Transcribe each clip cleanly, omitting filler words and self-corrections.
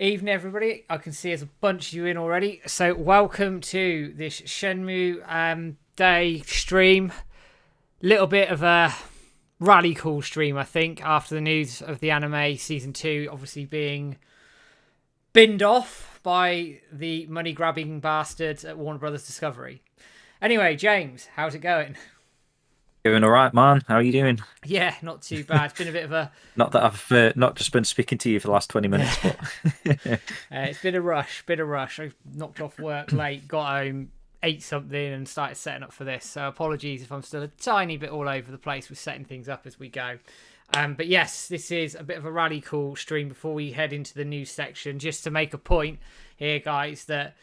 Evening, everybody. I can see there's a bunch of you in already. So, welcome to this Shenmue Day stream. Little bit of a rally call stream, I think, after the news of the anime season 2 obviously being binned off by the money grabbing bastards at Warner Brothers Discovery. Anyway, James, how's it going? Doing all right, man. How are you doing? Yeah, not too bad. It's been a bit of a Not that I've not just been speaking to you for the last 20 minutes, but it's been a rush. I knocked off work late, got home, ate something, and started setting up for this. So apologies if I'm still a tiny bit all over the place with setting things up as we go. But yes, this is a bit of a rally call stream before we head into the news section. Just to make a point here, guys, that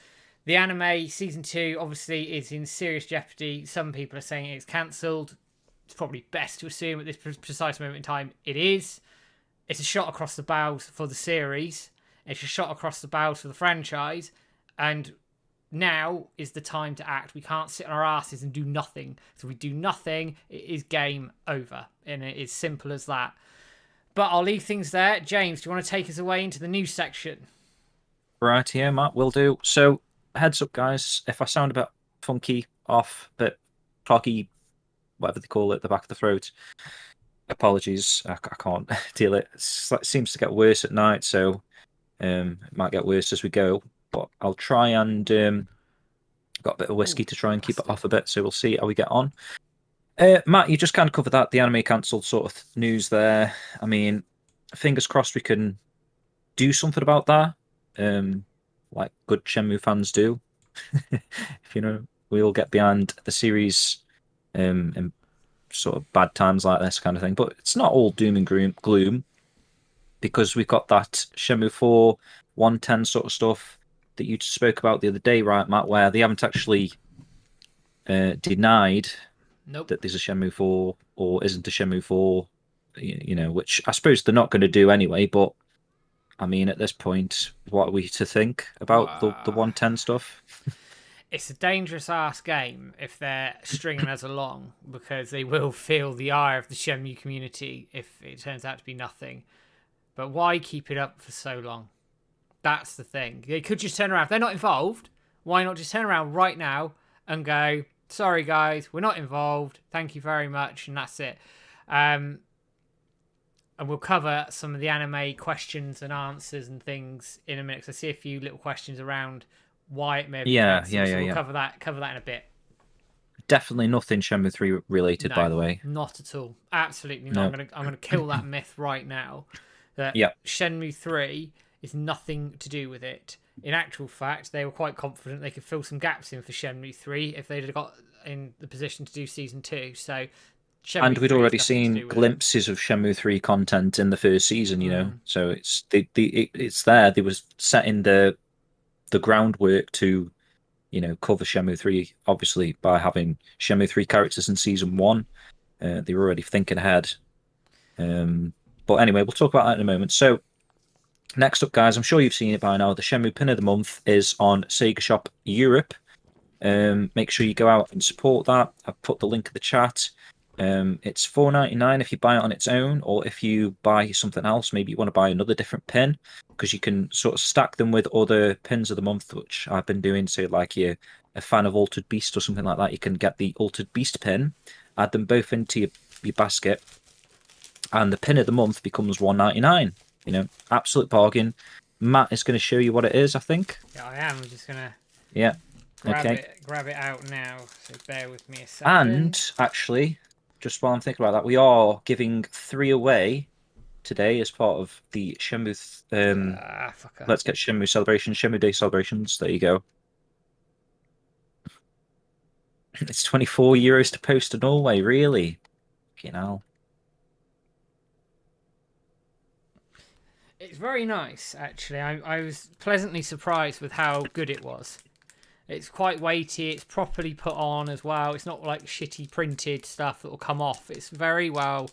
the anime season 2 obviously is in serious jeopardy. Some people are saying it's cancelled. It's probably best to assume at this precise moment in time it is. It's a shot across the bows for the series. It's a shot across the bows for the franchise. And now is the time to act. We can't sit on our asses and do nothing. So if we do nothing, it is game over. And it is simple as that. But I'll leave things there. James, do you want to take us away into the news section? right here, Matt, will do. So, heads up, guys. If I sound a bit funky, off, bit cloggy, whatever they call it, the back of the throat, apologies. I can't deal it. It seems to get worse at night, so it might get worse as we go. But I'll try and got a bit of whiskey to try and keep it off a bit, so we'll see how we get on. Matt, you just kind of covered that, the anime cancelled sort of news there. I mean, fingers crossed we can do something about that, like good Shenmue fans do. If we all get behind the series in sort of bad times like this kind of thing. But it's not all doom and gloom, because we've got that Shenmue 4 110 sort of stuff that you spoke about the other day, right, Matt, where they haven't actually denied that there's a Shenmue 4 or isn't a Shenmue 4, which I suppose they're not going to do anyway. But I mean, at this point, what are we to think about the 110 stuff? It's a dangerous ass game if they're stringing us along, because they will feel the ire of the Shenmue community if it turns out to be nothing. But why keep it up for so long? That's the thing. They could just turn around. If they're not involved, why not just turn around right now and go, sorry guys, we're not involved, thank you very much, and that's it. And we'll cover some of the anime questions and answers and things in a minute, because I see a few little questions around why it may have been cancelled. So we'll cover that in a bit. Definitely nothing Shenmue 3 related, no, by the way. Not at all. Absolutely not. No. I'm gonna kill that myth right now. That Shenmue 3 is nothing to do with it. In actual fact, they were quite confident they could fill some gaps in for Shenmue 3 if they'd have got in the position to do Season 2. So, and we'd already seen glimpses of Shenmue 3 content in the first season, so it's it's there. They was setting the groundwork to, cover Shenmue 3, obviously, by having Shenmue 3 characters in Season 1. They were already thinking ahead. But anyway, we'll talk about that in a moment. So, next up, guys, I'm sure you've seen it by now. The Shenmue Pin of the Month is on Sega Shop Europe. Make sure you go out and support that. I've put the link in the chat. It's $4.99 if you buy it on its own, or if you buy something else, maybe you want to buy another different pin, because you can sort of stack them with other pins of the month, which I've been doing. So, like you're a fan of Altered Beast or something like that, you can get the Altered Beast pin, add them both into your basket, and the pin of the month becomes $1.99. Absolute bargain. Matt is going to show you what it is, I think. Yeah, I am. I'm just going to grab it out now, so bear with me a second. And actually, just while I'm thinking about that, we are giving 3 away today as part of the Shenmue. Let's get Shenmue celebration, Shenmue Day celebrations. There you go. It's €24 to post to Norway, really? It's very nice, actually. I was pleasantly surprised with how good it was. It's quite weighty. It's properly put on as well. It's not like shitty printed stuff that will come off. It's very well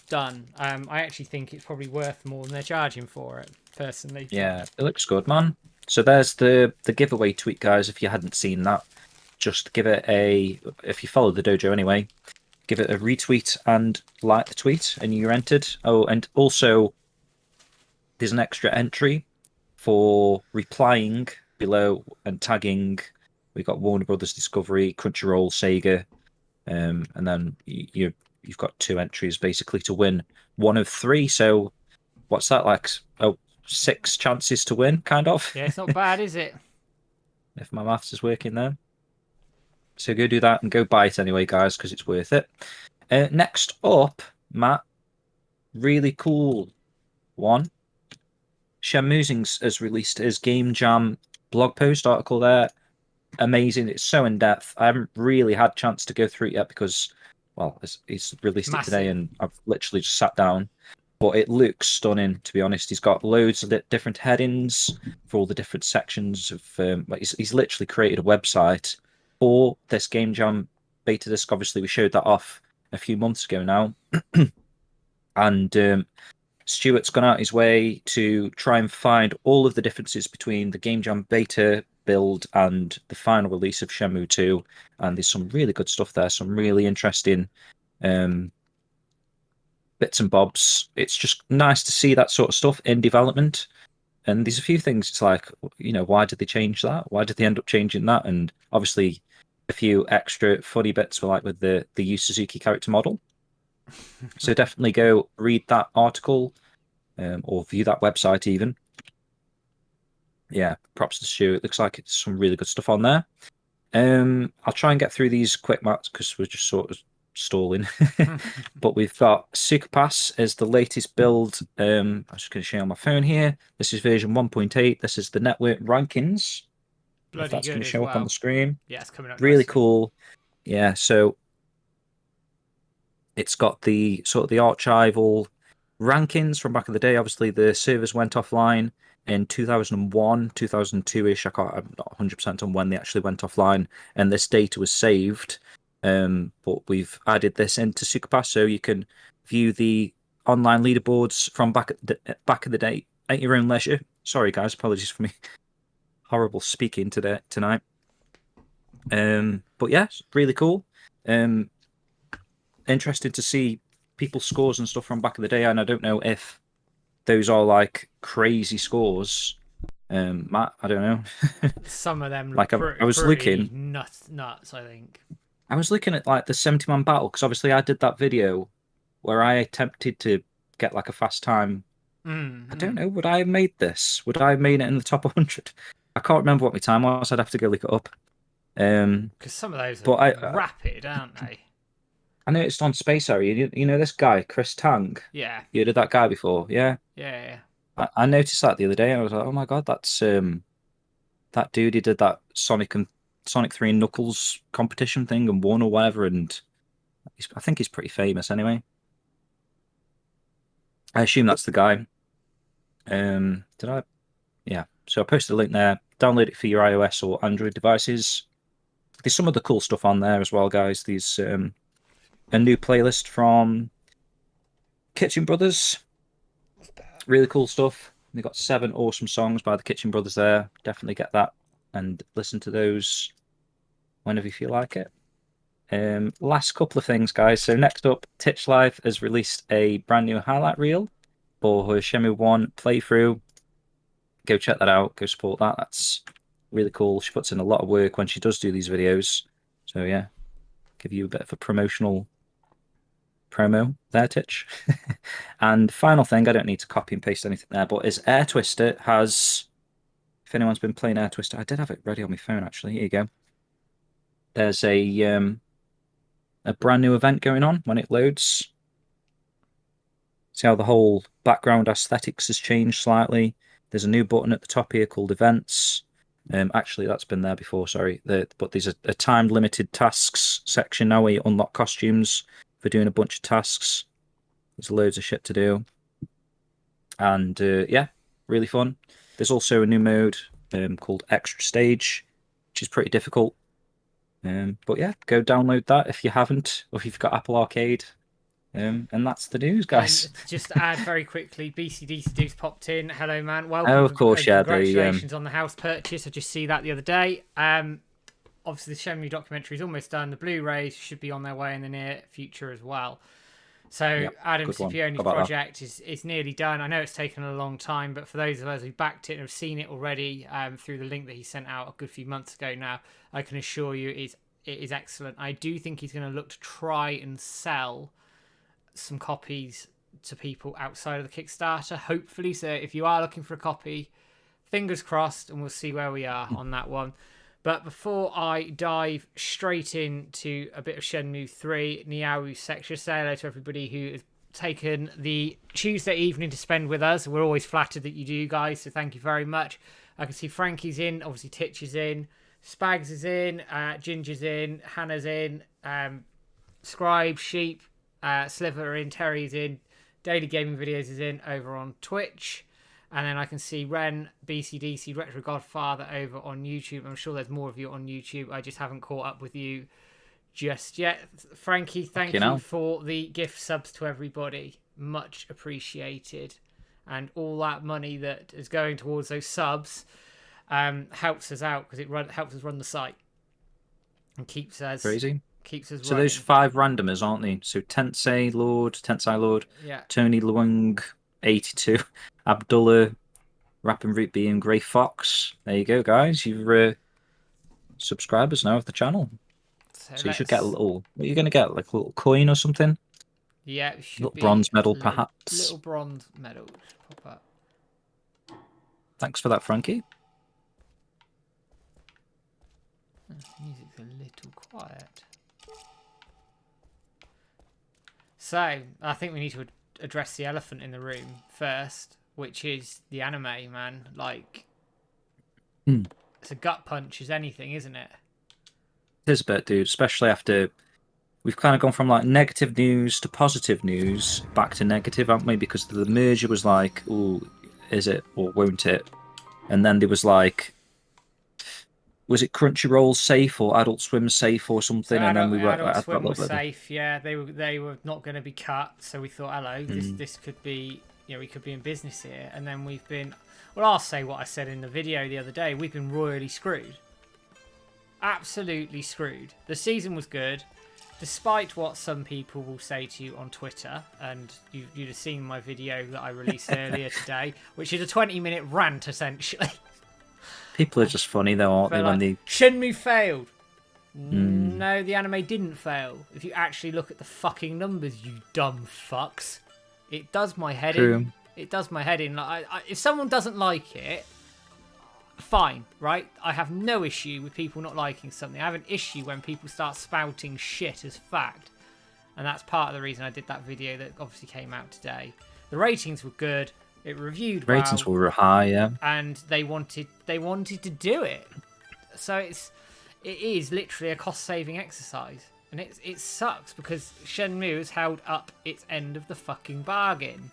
done. I actually think it's probably worth more than they're charging for it, personally. Yeah, it looks good, man. So there's the giveaway tweet, guys. If you hadn't seen that, just give it if you follow the dojo anyway, give it a retweet and like the tweet, and you're entered. Oh, and also there's an extra entry for replying below and tagging, we got Warner Brothers Discovery, Crunchyroll, Sega, and then you've got 2 entries basically to win one of 3. So what's that like? Oh, 6 chances to win, kind of. Yeah, it's not bad, is it? If my maths is working there. So go do that and go buy it anyway, guys, because it's worth it. Next up, Matt, really cool one. Shenmue has released his Game Jam blog post article there. Amazing. It's so in depth. I haven't really had a chance to go through it yet because, well, he's released it today and I've literally just sat down. But it looks stunning, to be honest. He's got loads of different headings for all the different sections of. He's literally created a website for this Game Jam beta disc. Obviously, we showed that off a few months ago now, and Stuart's gone out his way to try and find all of the differences between the Game Jam beta build and the final release of Shenmue 2. And there's some really good stuff there, some really interesting bits and bobs. It's just nice to see that sort of stuff in development. And there's a few things, it's like, why did they change that? Why did they end up changing that? And obviously, a few extra funny bits were like with the Yu Suzuki character model. So definitely go read that article or view that website even. Yeah, props to Stu. It looks like it's some really good stuff on there. I'll try and get through these quick, Matt, because we're just sort of stalling. But we've got Super Pass as the latest build. I'm just going to show you on my phone here. This is version 1.8. This is the network rankings. Bloody if that's good going to show up on the screen. Yeah, it's coming up. Really nicely. cool. Yeah, so it's got the sort of the archival rankings from back in the day. Obviously, the servers went offline in 2001, 2002-ish. I'm not 100% on when they actually went offline, and this data was saved. But we've added this into Superpass so you can view the online leaderboards from back in the day at your own leisure. Sorry, guys, apologies for me. Horrible speaking tonight. But yeah, really cool. Interested to see people's scores and stuff from back in the day, and I don't know if those are like crazy scores. Matt, I don't know. Some of them like I was looking nuts. I think I was looking at like the 70-man battle because obviously I did that video where I attempted to get like a fast time. I don't know. Would I have made this? Would I have made it in the top 100? I can't remember what my time was. I'd have to go look it up. Because some of those are rapid, aren't they? I noticed on Space Area, you know this guy, Chris Tang? Yeah. You heard of that guy before? Yeah? Yeah. I noticed that the other day and I was like, oh my God, that's that dude. He did that Sonic 3 and Knuckles competition thing and won or whatever, and I think he's pretty famous anyway. I assume that's the guy. Did I? Yeah. So I posted a link there. Download it for your iOS or Android devices. There's some of the cool stuff on there as well, guys. There's a new playlist from Kitchen Brothers. Really cool stuff. They've got 7 awesome songs by the Kitchen Brothers there. Definitely get that and listen to those whenever you feel like it. Last couple of things, guys. So next up, Titch Live has released a brand new highlight reel for her Shenmue 1 playthrough. Go check that out. Go support that. That's really cool. She puts in a lot of work when she does do these videos. So yeah, give you a bit of a promotional promo there, Titch. And final thing, I don't need to copy and paste anything there, but is Air Twister has, if anyone's been playing Air Twister, I did have it ready on my phone actually. Here you go. There's a brand new event going on when it loads. See how the whole background aesthetics has changed slightly. There's a new button at the top here called Events. Actually, that's been there before, sorry. But there's a time-limited tasks section now where you unlock costumes for doing a bunch of tasks. There's loads of shit to do. And yeah, really fun. There's also a new mode called Extra Stage, which is pretty difficult. But yeah, go download that if you haven't, or if you've got Apple Arcade. And that's the news, guys. And just to add very quickly, BCDC Duke's popped in. Hello, man. Welcome. Oh, of course, yeah. Congratulations on the house purchase. I just see that the other day. Obviously, the Shenmue documentary is almost done. The Blu-rays should be on their way in the near future as well. So Yep, Adam good one. Scipione's How about that? project is nearly done. I know it's taken a long time, but for those of us who backed it and have seen it already through the link that he sent out a good few months ago now, I can assure you it is excellent. I do think he's going to look to try and sell some copies to people outside of the Kickstarter, hopefully. So if you are looking for a copy, fingers crossed, and we'll see where we are on that one. But before I dive straight into a bit of Shenmue 3, Niao's section, say hello to everybody who has taken the Tuesday evening to spend with us. We're always flattered that you do, guys, so thank you very much. I can see Frankie's in, obviously Titch is in, Spags is in, Ginger's in, Hannah's in, Scribe, Sheep, Sliver in, Terry's in, Daily Gaming Videos is in over on Twitch. And then I can see Ren, BCDC, Retro Godfather over on YouTube. I'm sure there's more of you on YouTube. I just haven't caught up with you just yet. Frankie, thank you for the gift subs to everybody. Much appreciated. And all that money that is going towards those subs helps us out because it helps us run the site. And keeps us... Crazy. Keeps us so running. those 5 randomers, aren't they? So Tensei Lord, yeah. Tony Luang, 82, Abdullah, Rapping Root B, and Grey Fox. There you go, guys. You're subscribers now of the channel. So you should get a little... What are you going to get? Like a little coin or something? Yeah, it should little be bronze medal, perhaps. Little bronze medal. Pop up. Thanks for that, Frankie. Music's a little quiet. So, I think we need to address the elephant in the room first, which is the anime, man. Like, it's a gut punch as anything, isn't it? It is a bit, dude, especially after we've kind of gone from like negative news to positive news back to negative, haven't we? Because the merger was like, oh, is it or won't it? And then there was like, was it Crunchyroll safe or Adult Swim safe or something? So and then we were Adult Swim was safe, yeah. They were not going to be cut, so we thought, hello, this could be, we could be in business here. And then we've been, well, I'll say what I said in the video the other day. We've been royally screwed, absolutely screwed. The season was good, despite what some people will say to you on Twitter, and you'd have seen my video that I released earlier today, which is a 20-minute rant essentially. People are just funny though, aren't they? Like, when they... Shenmue failed. No, the anime didn't fail. If you actually look at the fucking numbers, you dumb fucks. It does my head in. It does my head in. Like, if someone doesn't like it, fine, right? I have no issue with people not liking something. I have an issue when people start spouting shit as fact. And that's part of the reason I did that video that obviously came out today. The ratings were good. It reviewed well. Ratings were high, yeah. And they wanted to do it. So it is literally a cost-saving exercise. And it sucks because Shenmue has held up its end of the fucking bargain.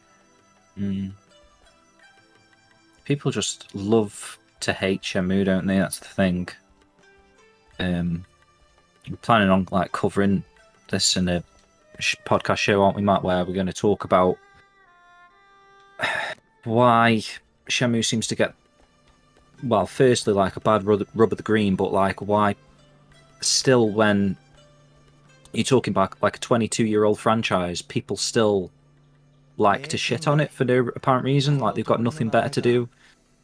People just love to hate Shenmue, don't they? That's the thing. We're planning on like covering this in a podcast show, aren't we, Matt? Where we're going to talk about why Shenmue seems to get, well, firstly, like a bad rub of the green, but like why still, when you're talking about like a 22-year-old franchise, people still like to shit on it for no apparent reason. Like they've got nothing better to do.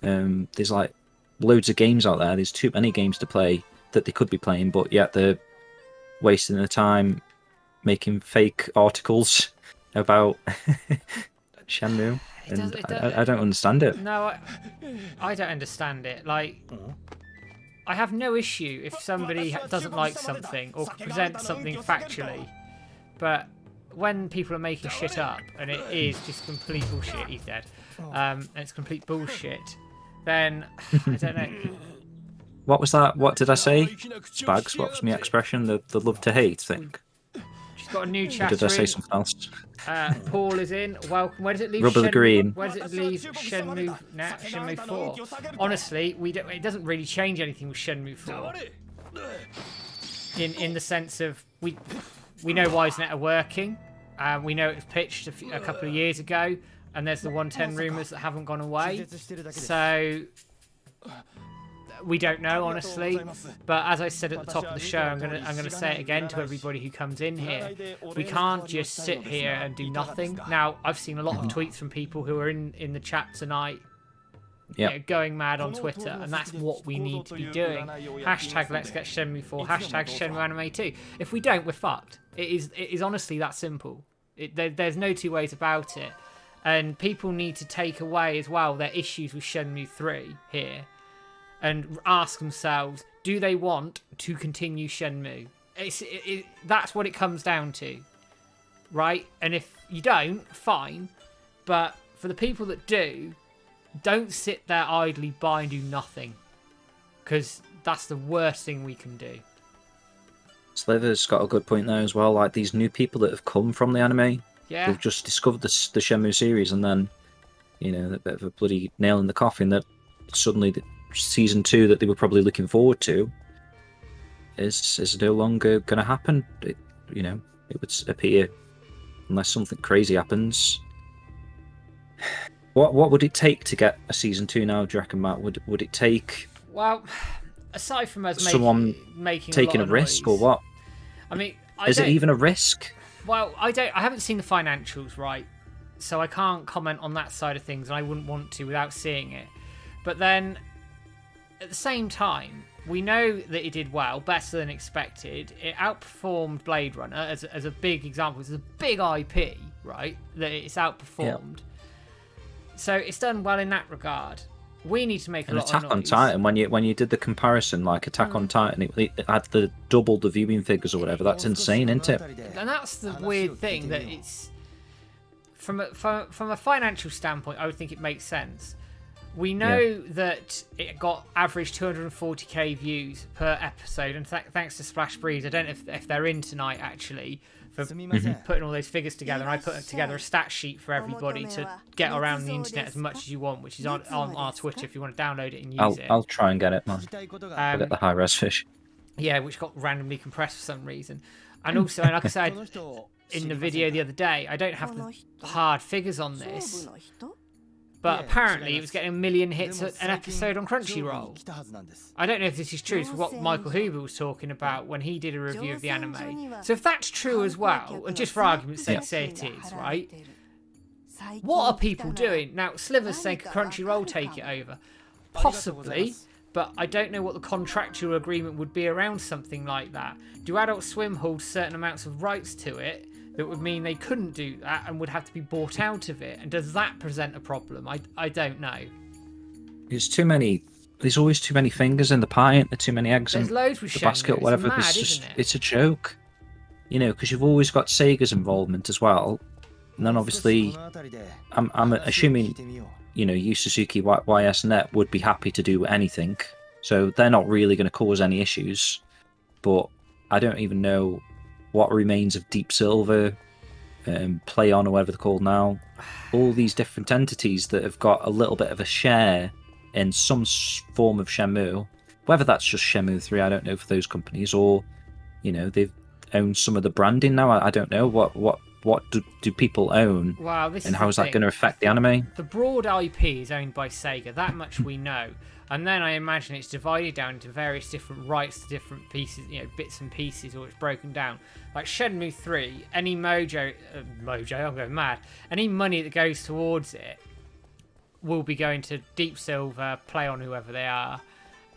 There's like loads of games out there. There's too many games to play that they could be playing, but yet they're wasting their time making fake articles about Shenmue. And I don't understand it. No, I don't understand it. Like, I have no issue if somebody doesn't like something or present something factually, but when people are making shit up and it is just complete bullshit, he's dead, and it's complete bullshit, then I don't know. What was that? What did I say? Spags, what was my expression? The love to hate thing. She's got a new chat. Or did I say something else? Paul is in. Welcome. Where does it leave? Rub of the green. Where does it leave Shenmue now? Shenmue 4. Honestly, it doesn't really change anything with Shenmue 4. In the sense of we know Wisenet are working. We know it was pitched a couple of years ago, and there's the 110 rumours that haven't gone away. So We don't know, honestly, but as I said at the top of the show, I'm gonna say it again to everybody who comes in here. We can't just sit here and do nothing. Now, I've seen a lot of tweets from people who are in the chat tonight, going mad on Twitter, and that's what we need to be doing. Hashtag Let's Get Shenmue 4, hashtag Shenmue Anime 2. If we don't, we're fucked. It is honestly that simple. There's no two ways about it. And people need to take away as well their issues with Shenmue 3 here and ask themselves, do they want to continue Shenmue? That's what it comes down to, right? And if you don't, fine. But for the people that do, don't sit there idly by and do nothing, because that's the worst thing we can do. Sliver's got a good point there as well. Like, these new people that have come from the anime, they've just discovered the Shenmue series, and then, a bit of a bloody nail in the coffin that suddenly season 2 that they were probably looking forward to is no longer going to happen. It would appear, unless something crazy happens. What would it take to get a season 2 now, do you reckon, Matt? Would it take? Well, aside from us making taking a risk, or what? I mean, is it even a risk? Well, I haven't seen the financials, right? So I can't comment on that side of things, and I wouldn't want to without seeing it. But then, at the same time, we know that it did well, better than expected. It outperformed Blade Runner as a big example. It's a big IP, right? That it's outperformed. Yeah. So it's done well in that regard. We need to make a lot of noise. Attack on Titan, when you did the comparison, like Attack on Titan, it had double the viewing figures or whatever. That's insane, isn't it? And that's the weird thing, that it's from a financial standpoint, I would think it makes sense. We know that it got average 240k views per episode, and thanks to Splash Breeze, I don't know if they're in tonight actually, for putting all those figures together. And I put together a stat sheet for everybody to get around the internet as much as you want, which is on our Twitter if you want to download it and use it. I'll try and get it, man. I'll get the high-res fish. Yeah, which got randomly compressed for some reason. And also, like I said in the video the other day, I don't have the hard figures on this, but apparently it was getting 1 million hits an episode on Crunchyroll. I don't know if this is true. It's what Michael Huber was talking about when he did a review of the anime. So if that's true as well, and just for argument's sake, say it is, right? What are people doing? Now, Sliver's saying Crunchyroll take it over. Possibly, but I don't know what the contractual agreement would be around something like that. Do Adult Swim hold certain amounts of rights to it that would mean they couldn't do that and would have to be bought out of it? And does that present a problem? I don't know. There's too many. There's always too many fingers in the pie, and too many eggs in the basket, or whatever. It's a joke, because you've always got Sega's involvement as well, and then obviously, I'm assuming, Yu Suzuki YSNet would be happy to do anything, so they're not really going to cause any issues. But I don't even know what remains of Deep Silver, Play On, or whatever they're called now. All these different entities that have got a little bit of a share in some form of Shenmue. Whether that's just Shenmue 3, I don't know for those companies, or they've owned some of the branding now. I don't know what do people own. Wow, and how is that going to affect the anime? The broad IP is owned by Sega. That much we know. And then I imagine it's divided down into various different rights to different pieces, bits and pieces, or it's broken down. Like Shenmue 3, any mojo, I'm going mad. Any money that goes towards it will be going to Deep Silver, Play On, whoever they are,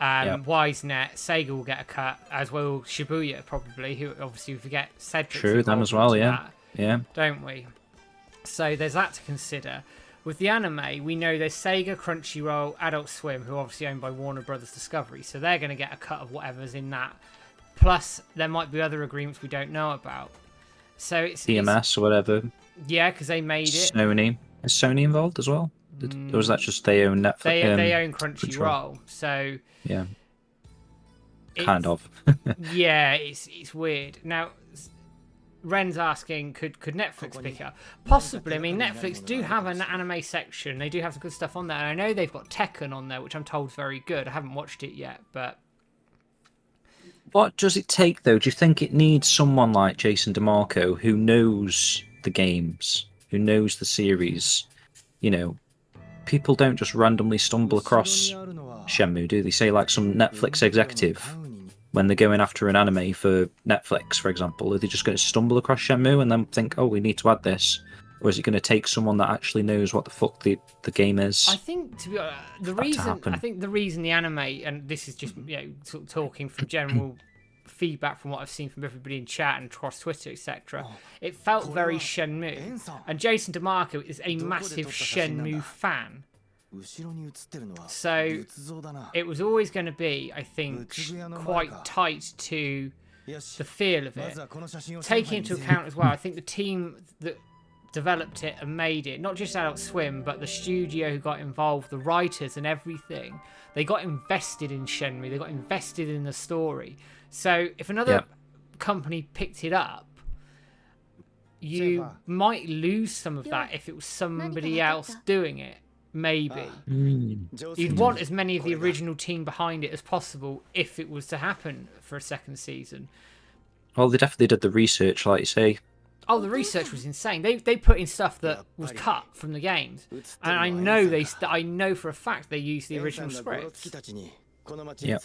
WiseNet. Sega will get a cut, as will Shibuya probably, who obviously we forget Cedric's. True, them as well, yeah. Don't we? So there's that to consider. With the anime, we know there's Sega, Crunchyroll, Adult Swim, who are obviously owned by Warner Brothers Discovery, so they're going to get a cut of whatever's in that. Plus, there might be other agreements we don't know about. So it's EMS or whatever. Yeah, because they made it. Sony. Is Sony involved as well? Or is that just they own Netflix? They own Crunchyroll, so yeah, kind of. Yeah, it's weird. Now, Ren's asking, could Netflix pick it up? Possibly. I mean, Netflix do have an anime section. They do have some good stuff on there. And I know they've got Tekken on there, which I'm told is very good. I haven't watched it yet, but... What does it take, though? Do you think it needs someone like Jason DeMarco who knows the games, who knows the series? People don't just randomly stumble across Shenmue, do they? Say like some Netflix executive, when they're going after an anime for Netflix, for example, are they just going to stumble across Shenmue and then think, oh, we need to add this? Or is it going to take someone that actually knows what the fuck the game is? I think, to be honest, the reason the anime, and this is just sort of talking from general feedback from what I've seen from everybody in chat and across Twitter, etc., it felt very Shenmue. And Jason DeMarco is a massive Shenmue fan. So it was always going to be, I think, quite tight to the feel of it. Taking into account as well, I think the team that developed it and made it, not just Adult Swim, but the studio who got involved, the writers and everything, they got invested in Shenmue, they got invested in the story. So if another company picked it up, you might lose some of that if it was somebody else doing it. Maybe. You'd want as many of the original team behind it as possible if it was to happen for a second season. Well, they definitely did the research, like you say. Oh, the research was insane. They put in stuff that was cut from the games, and I know for a fact they used the original scripts. Yeah,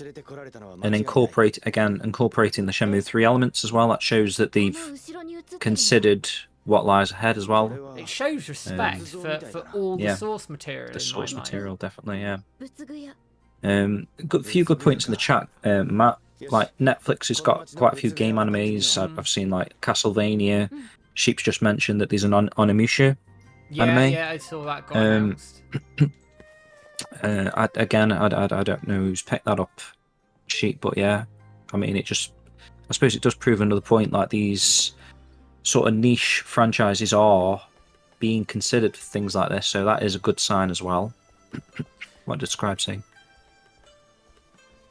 and incorporating the Shenmue 3 elements as well. That shows that they've considered what lies ahead as well. It shows respect for all the source material. The source material, definitely, yeah. A few good points in the chat, Matt. Like Netflix has got quite a few game animes. I've seen like Castlevania. Sheep's just mentioned that there's an Onimusha anime. Yeah, I saw that got announced. I don't know who's picked that up, Sheep, but yeah, I mean, I suppose it does prove another point. Like these sort of niche franchises are being considered for things like this, so that is a good sign as well. What did Scribe say?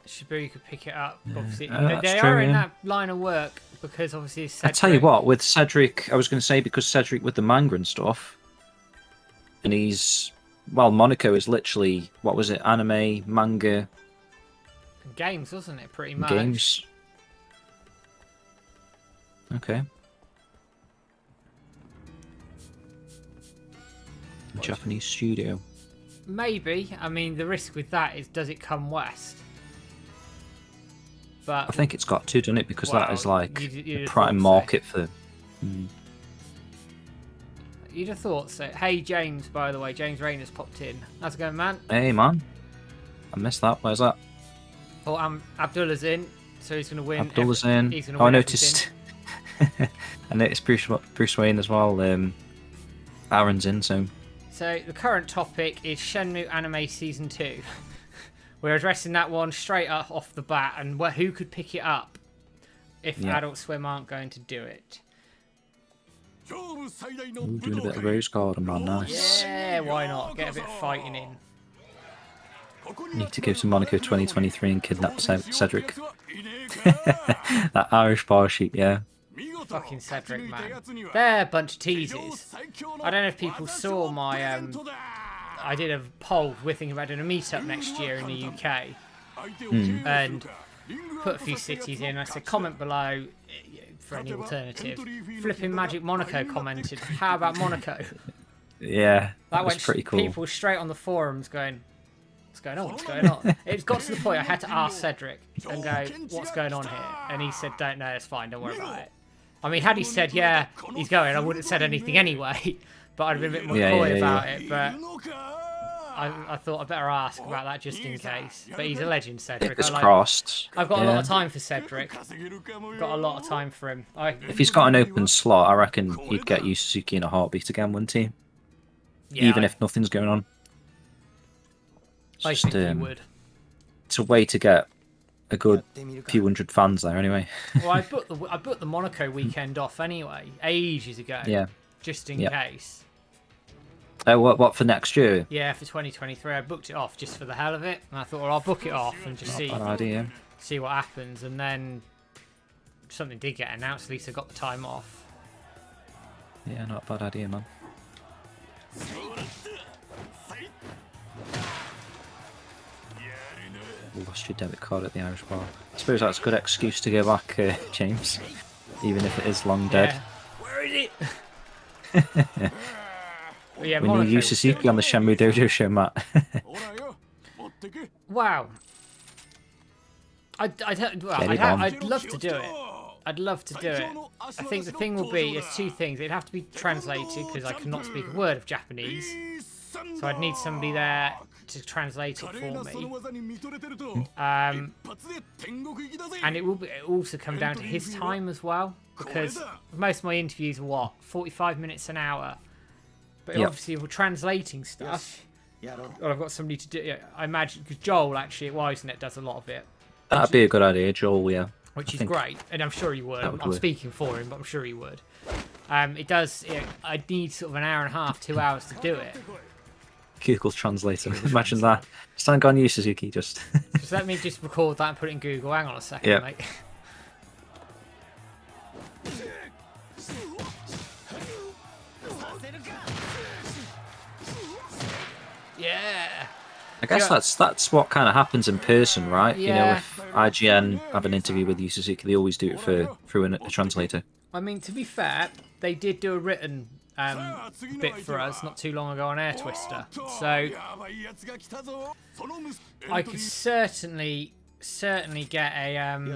Shibuya could pick it up. Obviously, they are in that line of work because obviously Cedric... I tell you what, with Cedric, I was going to say because Cedric with the manga and stuff, and Monaco is literally, what was it, anime, manga, games, wasn't it? Pretty much. Games. Okay. Japanese studio. Maybe. I mean, the risk with that is, does it come west? But I think it's got to, doesn't it? Because that is like the prime market for. You'd have thought so. Hey, James, by the way, James Rayner's popped in. How's it going, man? Hey, man. I missed that. Where's that? Oh, Abdullah's in, so he's going to win. Abdullah's in. He's gonna win I noticed. I noticed Bruce Wayne as well. Aaron's in, so. So the current topic is Shenmue Anime Season 2. We're addressing that one straight up off the bat, and who could pick it up if Adult Swim aren't going to do it? Ooh, doing a bit of Rose Garden, man, nice. Yeah, why not? Get a bit of fighting in. Need to go to Monaco 2023 and kidnap Cedric. That Irish bar sheet, yeah. Fucking Cedric, man. They're a bunch of teasers. I don't know if people saw my... I did a poll with thinking about doing a meetup next year in the UK. And put a few cities in. I said, comment below for any alternative. Flipping Magic Monaco commented, how about Monaco? Yeah, that was pretty cool. People were straight on the forums going, what's going on? What's going on? It got to the point I had to ask Cedric and go, what's going on here? And he said, don't know, it's fine, don't worry about it. I mean, had he said, yeah, he's going, I wouldn't have said anything anyway. But I'd have been a bit more coy about it. But I thought I'd better ask about that just in case. But he's a legend, Cedric. It's crossed. I've got a lot of time for Cedric. Got a lot of time for him. If he's got an open slot, I reckon he'd get Yu Suzuki in a heartbeat again, wouldn't he? Yeah, even if nothing's going on. I think he would. It's a way to get a good few hundred fans there, anyway. Well, I booked the Monaco weekend off anyway, ages ago. Yeah. Just in case. What for next year? Yeah, for 2023. I booked it off just for the hell of it, and I thought, well, I'll book it off and just see what happens. And then something did get announced. At least I got the time off. Yeah, not a bad idea, man. Lost your debit card at the Irish bar. I suppose that's a good excuse to go back, James, even if it is long dead. Yeah. Where is it? Yeah, we need Yu Suzuki on the Shenmue Dojo show, Matt. Wow. I'd love to do it. I'd love to do it. I think the thing will be, there's two things. It'd have to be translated because I cannot speak a word of Japanese. So I'd need somebody there to translate it for me. And it will also come down to his time as well. Because most of my interviews are, what, 45 minutes an hour? But obviously if we're translating stuff, I've got somebody to do it. I imagine, because Joel actually at Wisenet does a lot of it. That'd be a good idea, Joel, yeah. Which is great, and I'm sure he would. I'm speaking for him, but I'm sure he would. I'd need sort of an hour and a half, 2 hours to do it. Google Translator. Imagine that. Stand on you, Suzuki, just... Just let me just record that and put it in Google. Hang on a second, mate. Yeah. I guess that's what kind of happens in person, right? Yeah. You know, if IGN have an interview with you, Suzuki, they always do it through a translator. I mean, to be fair, they did do a written bit for us not too long ago on Air Twister, so I could certainly get a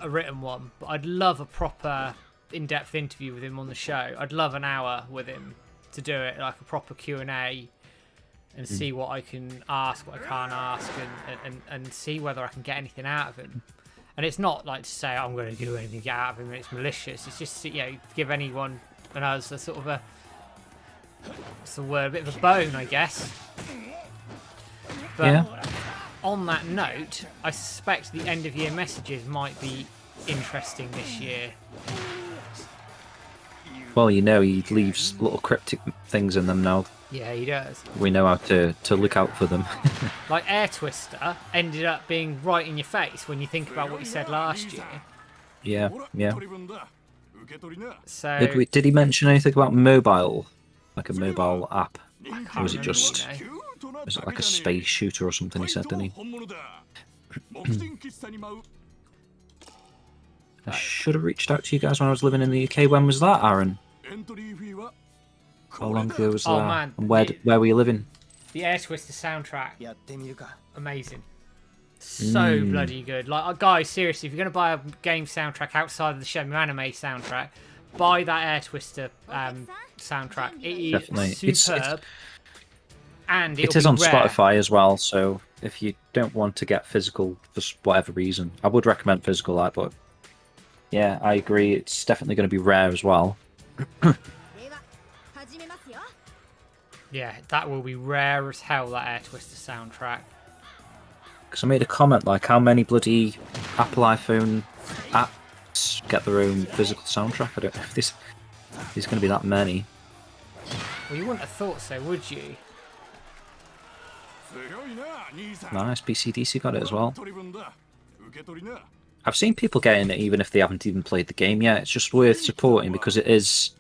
written one, but I'd love a proper in-depth interview with him on the show. I'd love an hour with him to do it, like a proper Q&A, and see what I can ask, what I can't ask, and see whether I can get anything out of him. And it's not like to say I'm going to do anything out of him. It's malicious. It's just, you know, give anyone and us a sort of a bit of a bone, I guess. But on that note, I suspect the end of year messages might be interesting this year. Well, you know, he leaves little cryptic things in them now. Yeah, he does. We know how to look out for them. Like Air Twister ended up being right in your face when you think about what he said last year. Yeah. So did he mention anything about mobile, like a mobile app? Or was it just was it like a space shooter or something? He said, didn't he? I should have reached out to you guys when I was living in the UK. When was that, Aaron? How long ago was that? Oh man! And where were you living? The Air Twister soundtrack, amazing, so bloody good. Like, guys, seriously, if you're gonna buy a game soundtrack outside of the Shenmue anime soundtrack, buy that Air Twister soundtrack. It is superb, and it is on Spotify as well. So if you don't want to get physical for whatever reason, I would recommend physical. But yeah, I agree. It's definitely going to be rare as well. Yeah, that will be rare as hell, that Air Twister soundtrack. Because I made a comment like, how many bloody Apple iPhone apps get their own physical soundtrack? I don't know if there's going to be that many. Well, you wouldn't have thought so, would you? Nice, BCDC got it as well. I've seen people getting it even if they haven't even played the game yet. It's just worth supporting because it is,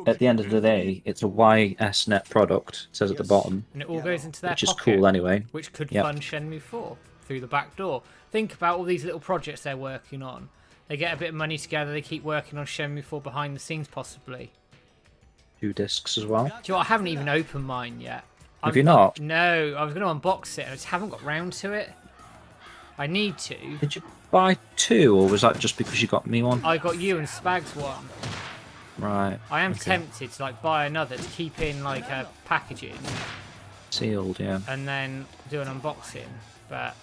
at the end of the day, it's a YSNet product, it says at the bottom. And it all goes into their pocket, which is pocket, cool anyway. Which could fund Shenmue 4 through the back door. Think about all these little projects they're working on. They get a bit of money together, they keep working on Shenmue 4 behind the scenes possibly. 2 discs as well. Do you know what? I haven't even opened mine yet. Have you not? No, I was going to unbox it, I just haven't got round to it. I need to. Did you buy 2, or was that just because you got me one? I got you and Spags one. Right. I am tempted to buy another to keep in a packaging. Sealed, yeah. And then do an unboxing, but...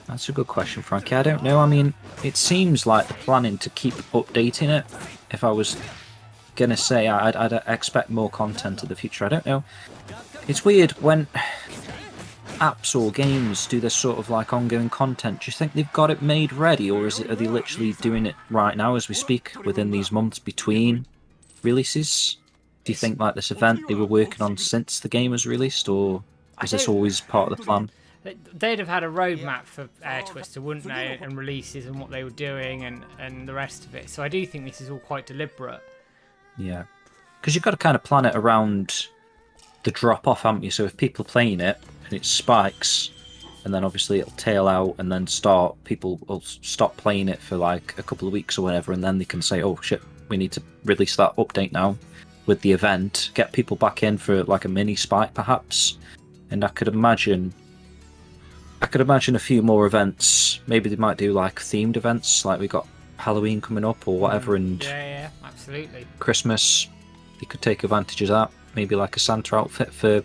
That's a good question, Frankie. I don't know. I mean, it seems like they're planning to keep updating it. If I was going to say, I'd expect more content in the future. I don't know. It's weird when apps or games do this sort of ongoing content. Do you think they've got it made ready, or are they literally doing it right now as we speak, within these months between releases? Do you think this event they were working on since the game was released, or is this always part of the plan? They'd have had a roadmap for Air Twister, wouldn't they, and releases and what they were doing and the rest of it. So I do think this is all quite deliberate. Yeah, because you've got to kind of plan it around the drop-off, haven't you? So if people are playing it and it spikes, and then obviously it'll tail out and then start, people will stop playing it for a couple of weeks or whatever, and then they can say, oh shit, we need to release that update now. with the event, get people back in for like a mini spike perhaps, and I could imagine a few more events. Maybe they might do like themed events, like we got Halloween coming up or whatever, and yeah, absolutely. Christmas. They could take advantage of that. Maybe like a Santa outfit for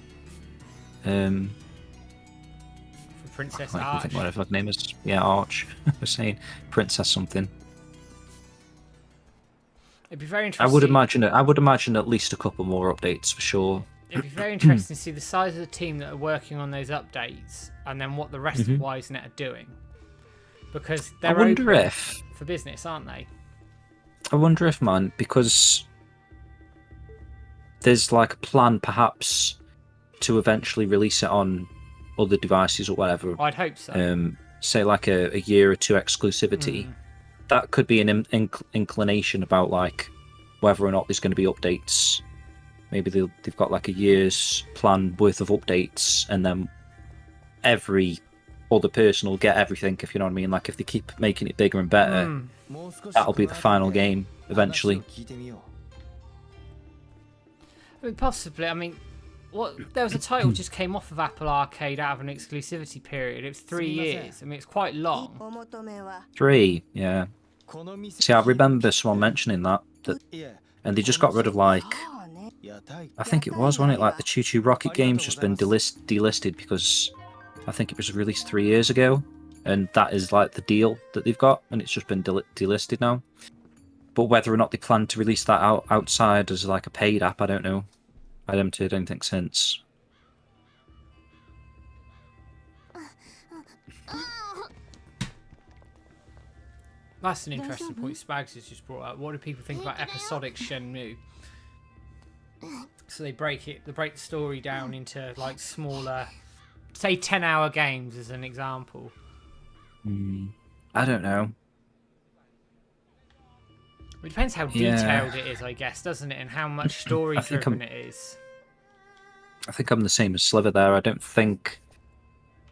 Princess I Arch. can think whatever her name is. Yeah, Arch. I was saying Princess something. It'd be very interesting. I would imagine at least a couple more updates for sure. It'd be very interesting to see the size of the team that are working on those updates, and then what the rest of Wisenet are doing, because they're open for business, aren't they? I wonder if, man, because there's like a plan perhaps to eventually release it on other devices or whatever. I'd hope so. Say like a year or two exclusivity. That could be an inclination about like whether or not there's going to be updates. Maybe they've got like a year's plan worth of updates, and then every other person will get everything, if you know what I mean. Like if they keep making it bigger and better, that'll be the final game eventually. I mean, possibly. I mean, there was a title just came off of Apple Arcade out of an exclusivity period. It was 3 years. I mean, it's quite long. 3, yeah. See, I remember someone mentioning that, and they just got rid of like, I think it was, wasn't it? Like the Choo Choo Rocket game's just been delisted because I think it was released 3 years ago, and that is like the deal that they've got, and it's just been delisted now. But whether or not they plan to release that outside as like a paid app, I don't know. I haven't heard anything since. That's an interesting point Spags has just brought up. What do people think about episodic Shenmue? So they break the story down into like smaller, say 10-hour games as an example. I don't know. It depends how detailed it is, I guess, doesn't it? And how much story-driven it is. I think I'm the same as Sliver there. I don't think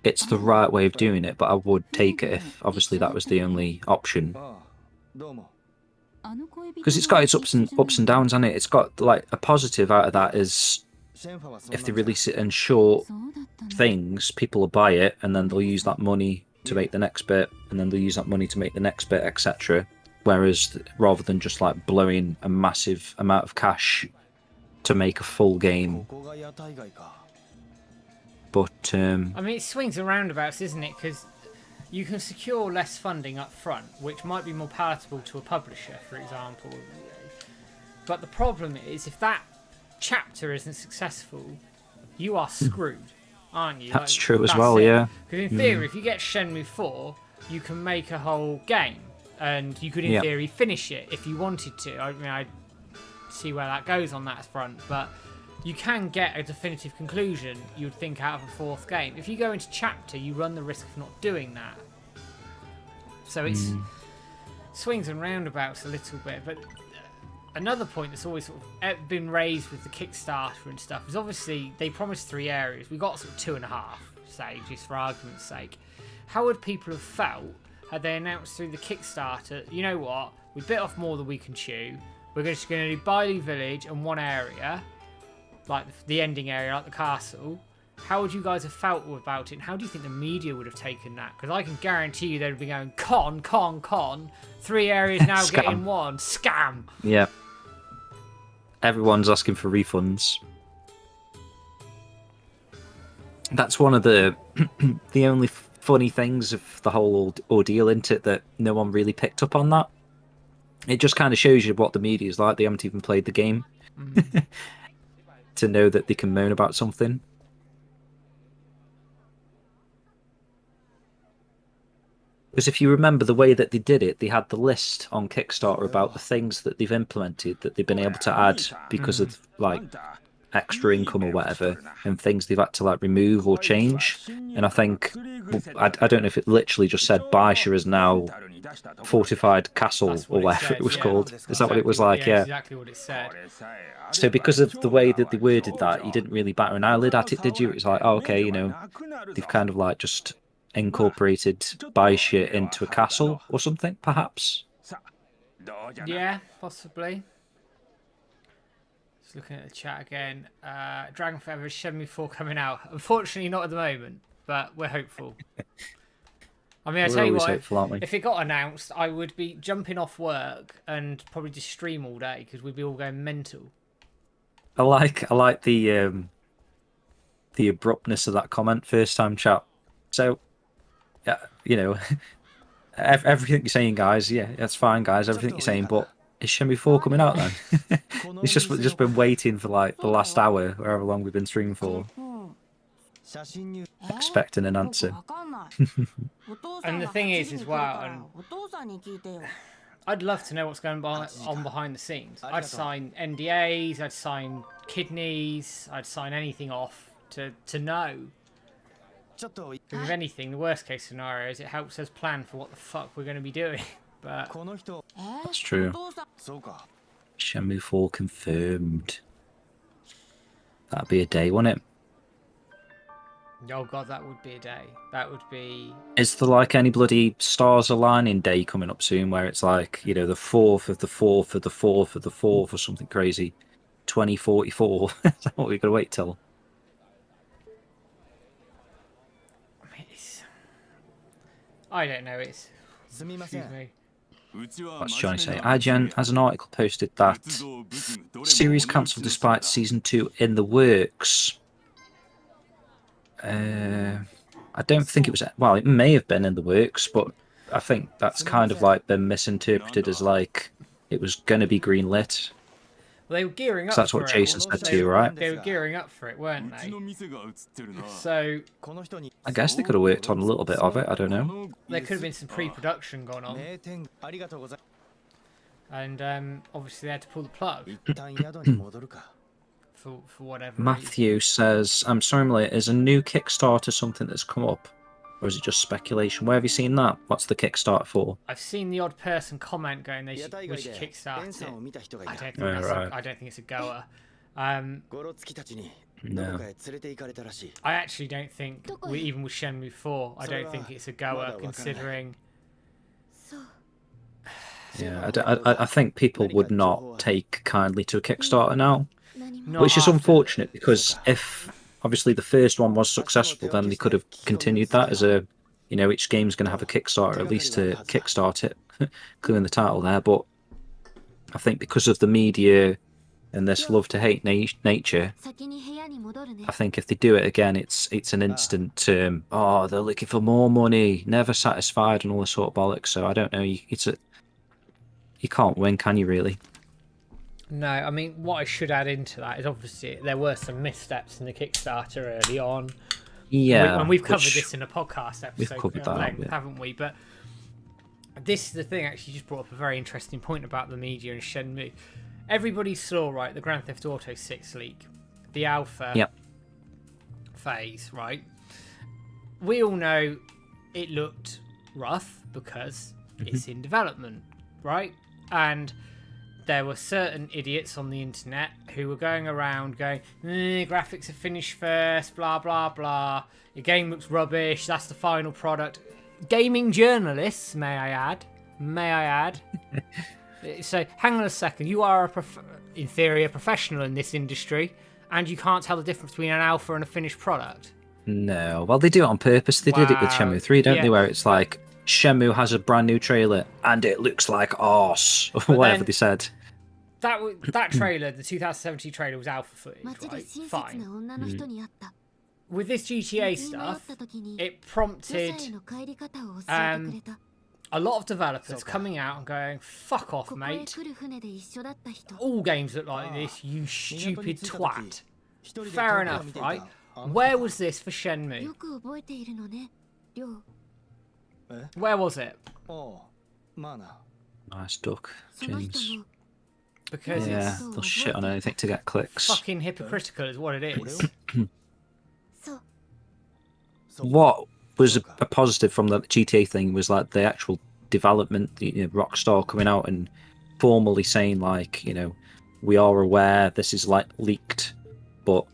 it's the right way of doing it, but I would take it if, obviously, that was the only option. Because it's got its ups and downs, hasn't it? It's got, like, a positive out of that is if they release it in short things, people will buy it, and then they'll use that money to make the next bit, and then they'll use that money to make the next bit, etc. Whereas, rather than just like blowing a massive amount of cash to make a full game. But I mean, it swings and roundabouts, isn't it? Because you can secure less funding up front, which might be more palatable to a publisher, for example. But the problem is, if that chapter isn't successful, you are screwed, aren't you? That's true as well, yeah. Because in theory, if you get Shenmue 4, you can make a whole game. And you could, in theory, finish it if you wanted to. I mean, I see where that goes on that front, but you can get a definitive conclusion, you would think, out of a fourth game. If you go into chapter, you run the risk of not doing that. So it's swings and roundabouts a little bit. But another point that's always sort of been raised with the Kickstarter and stuff is obviously they promised 3 areas. We got sort of 2.5, say, just for argument's sake. How would people have felt had they announced through the Kickstarter, you know what, we bit off more than we can chew, we're just going to do Bailey Village and one area, like the ending area, like the castle. How would you guys have felt about it, and how do you think the media would have taken that? Because I can guarantee you they'd be going, con, 3 areas now getting 1, scam! Yeah. Everyone's asking for refunds. That's one of the only funny things of the whole ordeal, isn't it, that no one really picked up on that. It just kind of shows you what the media is like. They haven't even played the game to know that they can moan about something. Because if you remember the way that they did it, they had the list on Kickstarter about the things that they've implemented that they've been able to add because of like extra income or whatever, and things they've had to like remove or change. And I think, I don't know if it literally just said Baisha is now fortified castle or whatever it was called. Is that what it was like? Yeah, exactly what it said. So because of the way that they worded that, you didn't really batter an eyelid at it, did you? It was like, oh, okay, you know, they've kind of like just incorporated Baisha into a castle or something, perhaps. Yeah, possibly. Just looking at the chat again. Dragon Forever is Shenmue 4 coming out. Unfortunately, not at the moment, but we're hopeful. I mean, I tell you what, hopeful, aren't we? if it got announced, I would be jumping off work and probably just stream all day because we'd be all going mental. I like the abruptness of that comment. First time chat. So, yeah, you know, everything you're saying, guys. Yeah, that's fine, guys. Everything you're saying, but is Shenmue 4 coming out then? It's just been waiting for like the last hour, however long we've been streaming for, expecting an answer. And the thing is, as well, and I'd love to know what's going on behind the scenes. I'd sign NDAs, I'd sign kidneys, I'd sign anything off to know. Because if anything, the worst case scenario is it helps us plan for what the fuck we're going to be doing. But that's true. Shenmue 4 confirmed. That'd be a day, wouldn't it? Oh god, that would be a day. That would be... Is there like any bloody stars aligning day coming up soon where it's like, you know, the 4th of the 4th of the 4th of the 4th or something crazy? 2044? Is that what we've got to wait till? I don't know, it's... Excuse me. What's Johnny saying? IGN has an article posted that series cancelled despite season 2 in the works. I don't think it was... Well, it may have been in the works, but I think that's kind of like been misinterpreted as like it was going to be greenlit. Well, they were gearing up. So that's what Jason said to you, right? They were gearing up for it, weren't they? So I guess they could have worked on a little bit of it. I don't know. There could have been some pre-production going on, and obviously they had to pull the plug for whatever. Matthew says, "I'm sorry, Malaya, is a new Kickstarter something that's come up, or is it just speculation? Where have you seen that? What's the Kickstarter for?" I've seen the odd person comment going, we should kickstart it. I don't think it's a goer. No. I actually don't think, even with Shenmue 4, I don't think it's a goer, considering... Yeah, I think people would not take kindly to a Kickstarter now, Not which is after- unfortunate because if obviously the first one was successful, then they could have continued that as a, you know, each game's going to have a Kickstarter at least to kickstart it, clearing the title there. But I think because of the media and this love to hate nature, I think if they do it again, it's an instant oh, they're looking for more money, never satisfied, and all this sort of bollocks. So I don't know. You can't win, can you? Really? No, I mean, what I should add into that is obviously there were some missteps in the Kickstarter early on. Yeah, and we've covered this in a podcast episode, we've covered that, length, haven't we? But this is the thing. Actually, just brought up a very interesting point about the media and Shenmue. Everybody saw, right, the Grand Theft Auto 6 leak, the alpha phase, right? We all know it looked rough because it's in development, right? And there were certain idiots on the internet who were going around going, graphics are finished first, blah, blah, blah. Your game looks rubbish. That's the final product. Gaming journalists, may I add. So, hang on a second. You are, in theory, a professional in this industry, and you can't tell the difference between an alpha and a finished product. No. Well, they do it on purpose. They did it with Shenmue 3, don't they? Where it's like, Shenmue has a brand new trailer, and it looks like arse, or whatever they said. That trailer, the 2017 trailer, was alpha footage, right? Fine. With this GTA stuff, it prompted a lot of developers coming out and going, fuck off, mate. All games look like this, you stupid twat. Fair enough, right? Where was this for Shenmue? Where was it? Nice duck, James. Because they'll shit on anything to get clicks. Fucking hypocritical is what it is. What was a positive from the GTA thing was like the actual development, Rockstar coming out and formally saying like, we are aware this is like leaked, but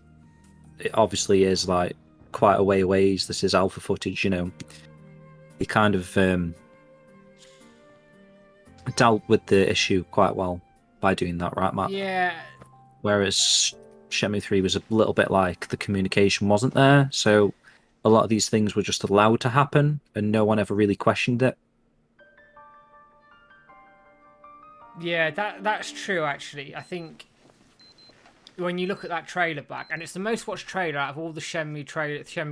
it obviously is like quite a way away. This is alpha footage, He kind of dealt with the issue quite well by doing that, right, Matt? Yeah. whereas Shenmue 3 was a little bit like the communication wasn't there, so a lot of these things were just allowed to happen, and no one ever really questioned it. Yeah, that's true, actually. I think when you look at that trailer back, and it's the most watched trailer out of all the Shenmue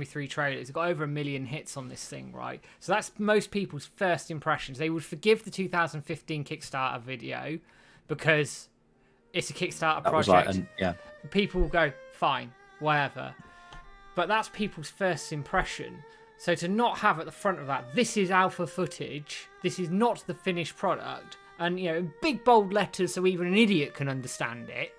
3 trailers, it's got over 1 million hits on this thing, right? So that's most people's first impressions. They would forgive the 2015 Kickstarter video because it's a Kickstarter project. People will go, fine, whatever. But that's people's first impression. So to not have at the front of that, this is alpha footage, this is not the finished product, and, you know, big bold letters so even an idiot can understand it.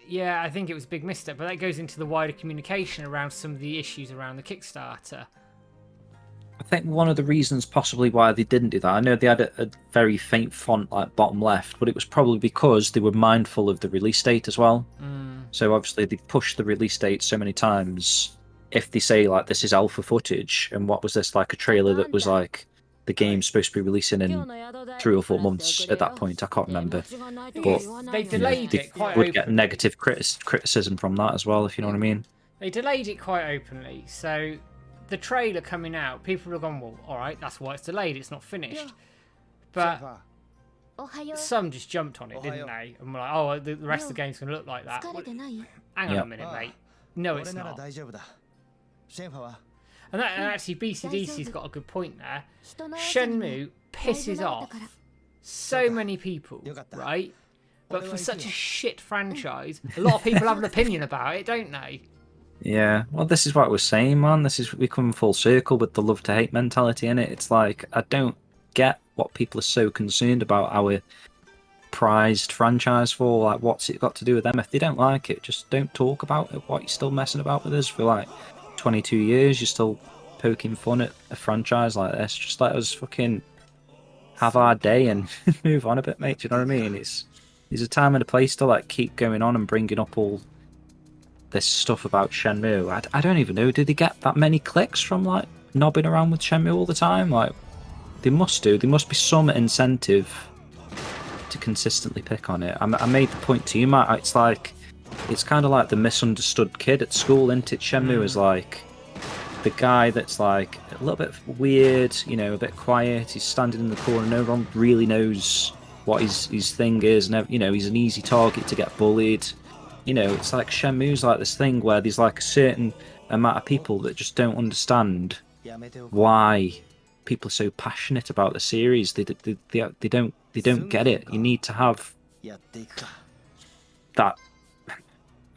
Yeah, I think it was a big misstep, but that goes into the wider communication around some of the issues around the Kickstarter. I think one of the reasons possibly why they didn't do that, I know they had a very faint font like bottom left, but it was probably because they were mindful of the release date as well. So obviously they pushed the release date so many times. If they say like this is alpha footage, and what was this, like a trailer that was like the game's supposed to be releasing in 3 or 4 months at that point, I can't remember. But they delayed it quite would get negative criticism from that as well, if you know what I mean. They delayed it quite openly, so the trailer coming out, people have gone, well, alright, that's why it's delayed, it's not finished. But some just jumped on it, didn't they? And were like, oh, the rest of the game's going to look like that. Well, hang on a minute, mate. No, it's not. And actually, BCDC's got a good point there. Shenmue pisses off so many people, right? But for such a shit franchise, a lot of people have an opinion about it, don't they? Yeah, well, this is what I was saying, man. We come full circle with the love to hate mentality in it. It's like, I don't get what people are so concerned about our prized franchise for. Like, what's it got to do with them? If they don't like it, just don't talk about it. What, you're still messing about with us for like 22 years? You're still poking fun at a franchise like this? Just let us fucking have our day and move on a bit, mate. Do you know what I mean? There's a time and a place to like keep going on and bringing up all this stuff about Shenmue. I don't even know. Did they get that many clicks from like knobbing around with Shenmue all the time? Like, they must do. There must be some incentive to consistently pick on it. I made the point to you, Matt. It's kind of like the misunderstood kid at school, isn't it? Shenmue is like the guy that's like a little bit weird, you know, a bit quiet. He's standing in the corner. No one really knows what his thing is. And, you know, he's an easy target to get bullied. You know, it's like Shenmue's like this thing where there's like a certain amount of people that just don't understand why people are so passionate about the series. They don't get it. You need to have that.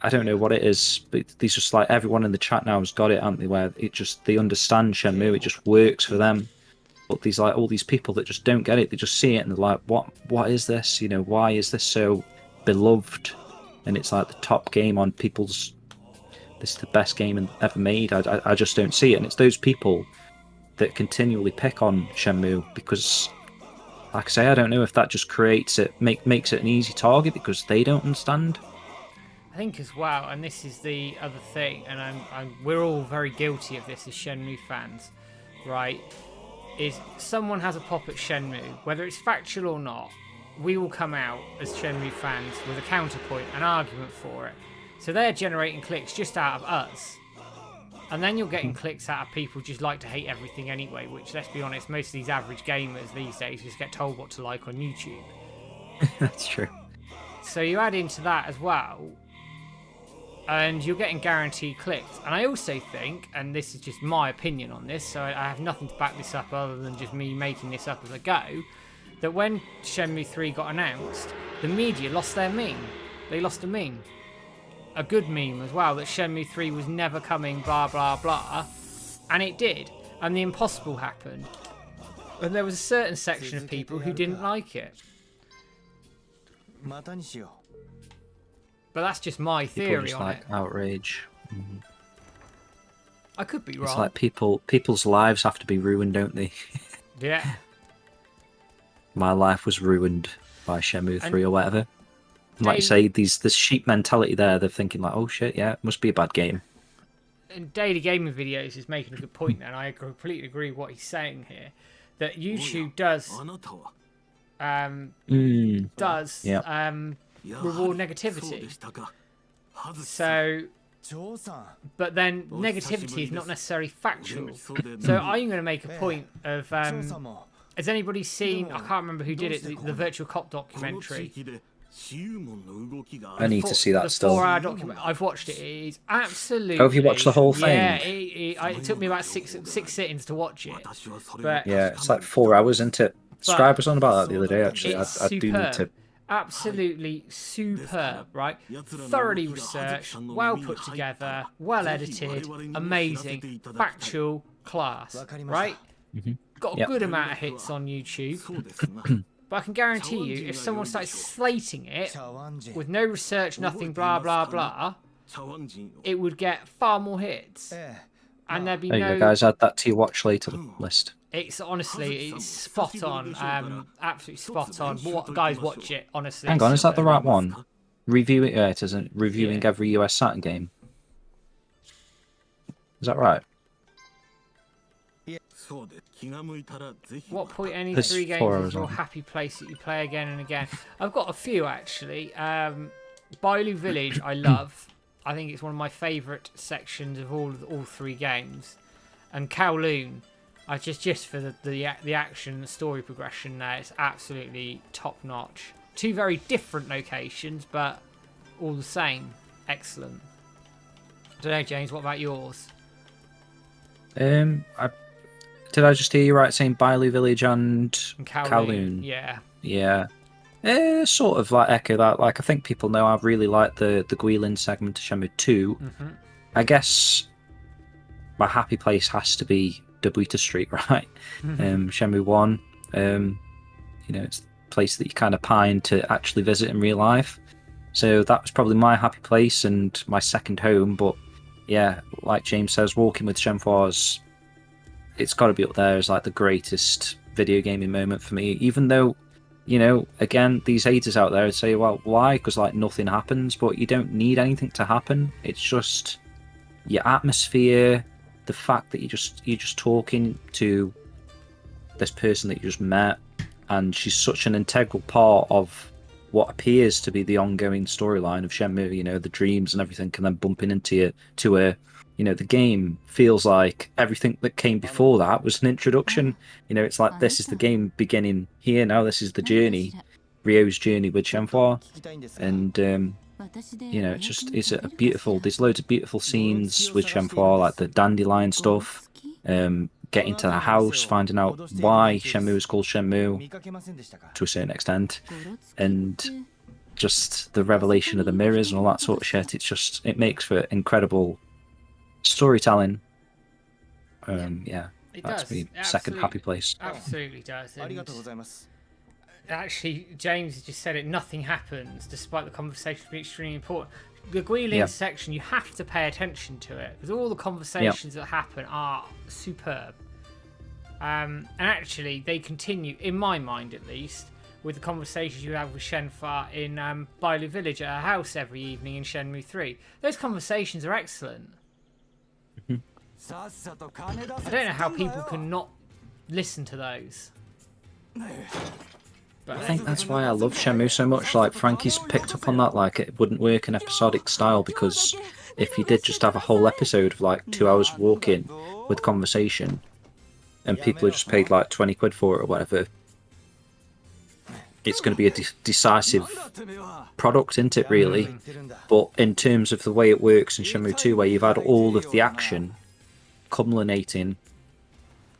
I don't know what it is, but there's just like everyone in the chat now has got it, haven't they? Where they understand Shenmue, it just works for them. But there's like all these people that just don't get it. They just see it and they're like, what is this? You know, why is this so beloved? And it's like the top game on people's. This is the best game ever made. I just don't see it, and it's those people that continually pick on Shenmue because, like I say, I don't know if that just creates it, makes it an easy target because they don't understand. I think as well, and this is the other thing, and we're all very guilty of this as Shenmue fans, right? Is someone has a pop at Shenmue, whether it's factual or not, we will come out as Shenmue fans with a counterpoint, an argument for it. So they're generating clicks just out of us. And then you're getting clicks out of people just like to hate everything anyway, which, let's be honest, most of these average gamers these days just get told what to like on YouTube. That's true. So you add into that as well, and you're getting guaranteed clicks. And I also think, and this is just my opinion on this, so I have nothing to back this up other than just me making this up as I go, that when Shenmue 3 got announced, the media lost their meme. They lost a meme. A good meme as well, that Shenmue 3 was never coming, blah, blah, blah. And it did. And the impossible happened. And there was a certain section of people who didn't like it. But that's just my theory just on like it. Outrage. I could be wrong. It's like people's lives have to be ruined, don't they? Yeah. My life was ruined by Shenmue 3 or whatever. Like you say, this sheep mentality there, they're thinking like, oh shit, yeah, it must be a bad game. And Daily Gaming Videos is making a good point there, and I completely agree with what he's saying here. That YouTube does does reward negativity. So, but then negativity is not necessarily factual. So I'm going to make a point of, has anybody seen, I can't remember who did it, the Virtual Cop documentary? I need to see that still. The 4-hour documentary. I've watched it. It is absolutely... Oh, have you watched the whole thing? Yeah, it took me about six sittings to watch it. But yeah, it's like 4 hours, isn't it? Scribe was on about that the other day, actually. I do need to... Absolutely superb, right? Thoroughly researched, well put together, well edited, amazing, factual, class, right? Got a good amount of hits on YouTube. But I can guarantee you, if someone started slating it with no research, nothing, blah, blah, blah, it would get far more hits. And there'd be there you go, guys. Add that to your watch later list. It's honestly, it's spot on. Absolutely spot on. Guys, watch it, honestly. Hang on, is that the right one? Reviewing, it isn't. Reviewing every US Saturn game. Is that right? What point any 3 games is your happy place that you play again and again? I've got a few actually. Bailu Village, I love. I think it's one of my favourite sections of all 3 games. And Kowloon, just for the action and the story progression there, it's absolutely top notch. 2 very different locations, but all the same, excellent. I don't know, James. What about yours? Did I just hear you right saying Bailu Village and Kowloon? Yeah. Sort of like echo that. Like, I think people know I really like the Guilin segment of Shenmue 2. I guess my happy place has to be Dobuita Street, right? Shenmue 1, it's a place that you kind of pine to actually visit in real life. So that was probably my happy place and my second home. But yeah, like James says, walking with Shenhua's, it's got to be up there as like the greatest video gaming moment for me. Even though, again, these haters out there would say, well, why? Because like nothing happens, but you don't need anything to happen. It's just your atmosphere, the fact that you're just talking to this person that you just met, and she's such an integral part of what appears to be the ongoing storyline of Shenmue, the dreams and everything, and then bumping into her. The game feels like everything that came before that was an introduction. It's like this is the game beginning here, now this is the journey, Ryo's journey with Shenhua. And, it's a beautiful, there's loads of beautiful scenes with Shenhua, like the dandelion stuff, getting to the house, finding out why Shenmue is called Shenmue, to a certain extent, and just the revelation of the mirrors and all that sort of shit. It makes for incredible storytelling. That's my second happy place. Absolutely does. And actually, James just said it. Nothing happens, despite the conversation being extremely important. The Guilin section, you have to pay attention to it because all the conversations that happen are superb. And actually, they continue, in my mind at least, with the conversations you have with Shenhua in Bailu Village at her house every evening in Shenmue 3. Those conversations are excellent. I don't know how people can not listen to those. But I think that's why I love Shenmue so much. Like, Frankie's picked up on that. Like, it wouldn't work in episodic style because if you did just have a whole episode of like 2 hours walking with conversation and people had just paid like 20 quid for it or whatever, it's going to be a decisive product, isn't it, really? But in terms of the way it works in Shenmue 2, where you've had all of the action culminating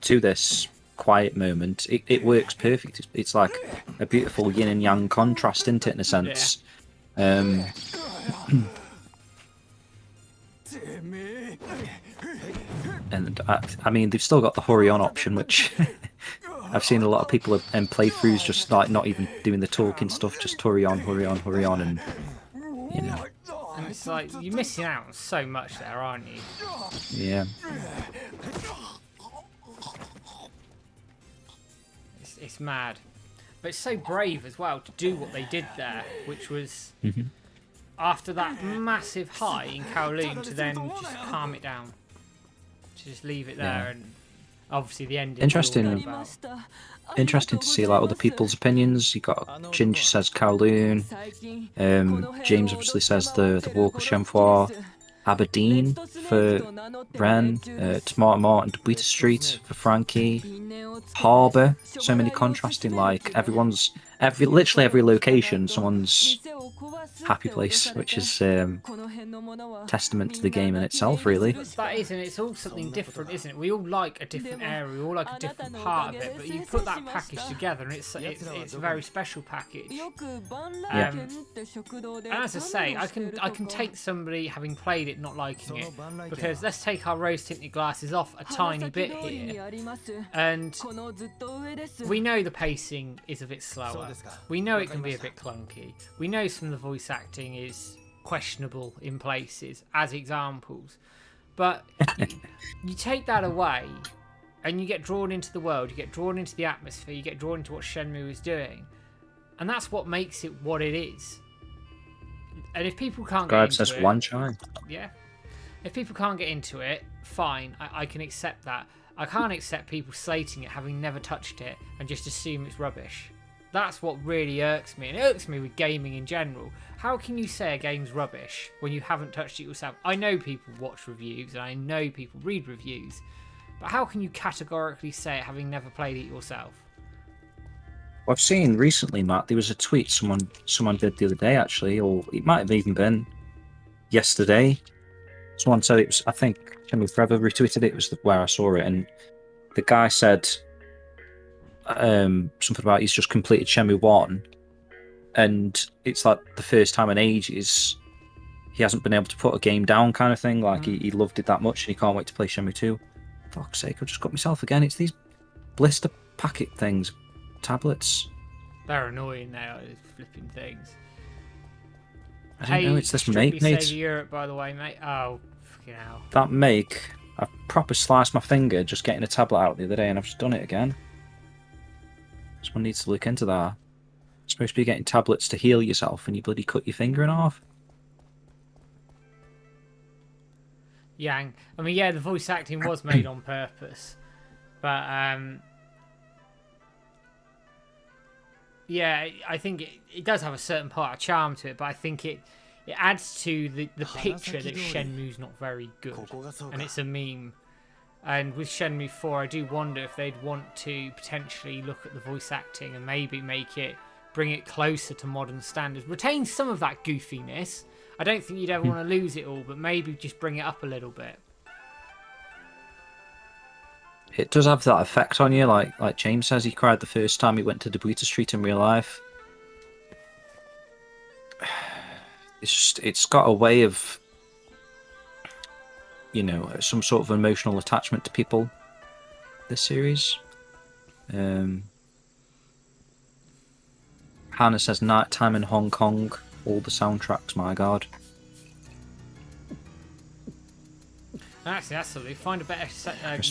to this quiet moment, it works perfect. It's like a beautiful yin and yang contrast, isn't it, in a sense? And I mean, they've still got the hurry on option, which I've seen a lot of people in playthroughs just like not even doing the talking stuff, just hurry on, and And it's like you're missing out on so much there, aren't you? Yeah. It's mad, but it's so brave as well to do what they did there, which was after that massive high in Kowloon to then just calm it down, to just leave it there. And Obviously, the ending. Interesting to see like other people's opinions. You got Ginger says Kowloon, James obviously says the Walk of Shenmue, Aberdeen for Ren, Tomato Martin, Debuta Street for Frankie, Harbour. So many contrasting, like literally every location, someone's happy place, which is testament to the game in itself, really. That is, and it's all something different, isn't it? We all like a different area, we all like a different part of it, but you put that package together and it's a very special package. And as I say, I can take somebody having played it not liking it, because let's take our rose tinted glasses off a tiny bit here, and we know the pacing is a bit slower, we know it can be a bit clunky, we know some of the voice acting is questionable in places as examples, but you take that away and you get drawn into the world, you get drawn into the atmosphere, you get drawn into what Shenmue is doing, and that's what makes it what it is. And if people can't get into it, one chime. Yeah, if people can't get into it, fine, I can accept that. I can't accept people slating it having never touched it and just assume it's rubbish. That's what really irks me, and it irks me with gaming in general. How can you say a game's rubbish when you haven't touched it yourself? I know people watch reviews, and I know people read reviews, but how can you categorically say it having never played it yourself? Well, I've seen recently, Matt, there was a tweet someone did the other day, actually, or it might have even been yesterday. Someone said it was, I think, Shenmue Forever retweeted it, it was where I saw it, and the guy said something about he's just completed Shenmue 1, and it's like the first time in ages he hasn't been able to put a game down, kind of thing. Like he loved it that much and he can't wait to play Shenmue 2. Fuck's sake, I've just got myself again. It's these blister packet things, tablets. They're annoying now, these flipping things. I don't know, it's this make, mate. Sega Europe, by the way, mate. Oh, fucking hell. That make, I proper sliced my finger just getting a tablet out the other day, and I've just done it again. Someone needs to look into that. You're supposed to be getting tablets to heal yourself, and you bloody cut your finger in half. Yang. I mean, yeah, the voice acting was made on purpose, but yeah, I think it does have a certain part of charm to it, but I think it adds to the picture that Shenmue's not very good, and it's a meme. And with Shenmue 4, I do wonder if they'd want to potentially look at the voice acting and maybe bring it closer to modern standards. Retain some of that goofiness. I don't think you'd ever want to lose it all, but maybe just bring it up a little bit. It does have that effect on you, like James says, he cried the first time he went to Debuta Street in real life. It's got a way of, you know, some sort of emotional attachment to people, this series. Hannah says nighttime in Hong Kong, all the soundtracks, my god. Actually, absolutely. Find a better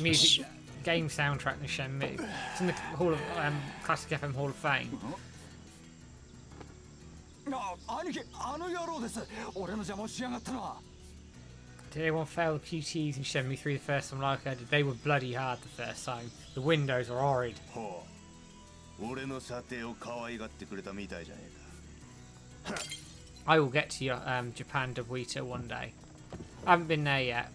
music game soundtrack than Shenmue. It's in the Hall of Classic FM Hall of Fame. Did anyone fail the QTs in Shenmue 3 the first time like I did? They were bloody hard the first time. The windows are horrid. I will get to your Japan Debuta one day. I haven't been there yet.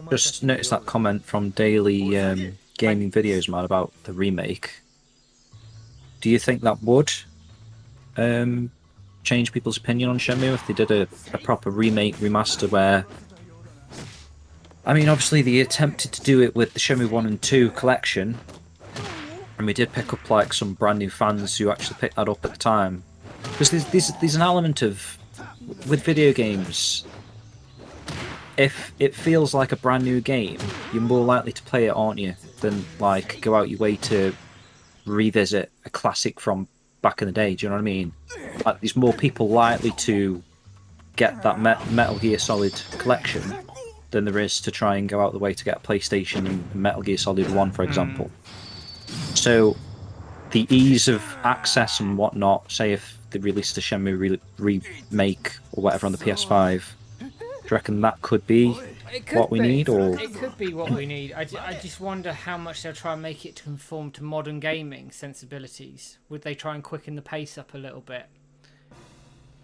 Just noticed that comment from Daily Gaming Videos, man, about the remake. Do you think that would change people's opinion on Shenmue if they did a proper remake, remaster where... I mean, obviously they attempted to do it with the Shenmue 1 and 2 collection, and we did pick up like some brand new fans who actually picked that up at the time. Because there's an element of, with video games, if it feels like a brand new game, you're more likely to play it, aren't you, than like go out your way to revisit a classic from back in the day. Do you know what I mean? Like, there's more people likely to get that Metal Gear Solid collection than there is to try and go out the way to get a PlayStation and Metal Gear Solid 1, for example. So the ease of access and whatnot, say if they released a Shenmue remake or whatever on the PS5, do you reckon that could be It could what we need, or it could be what we need. I just wonder how much they'll try and make it to conform to modern gaming sensibilities. Would they try and quicken the pace up a little bit?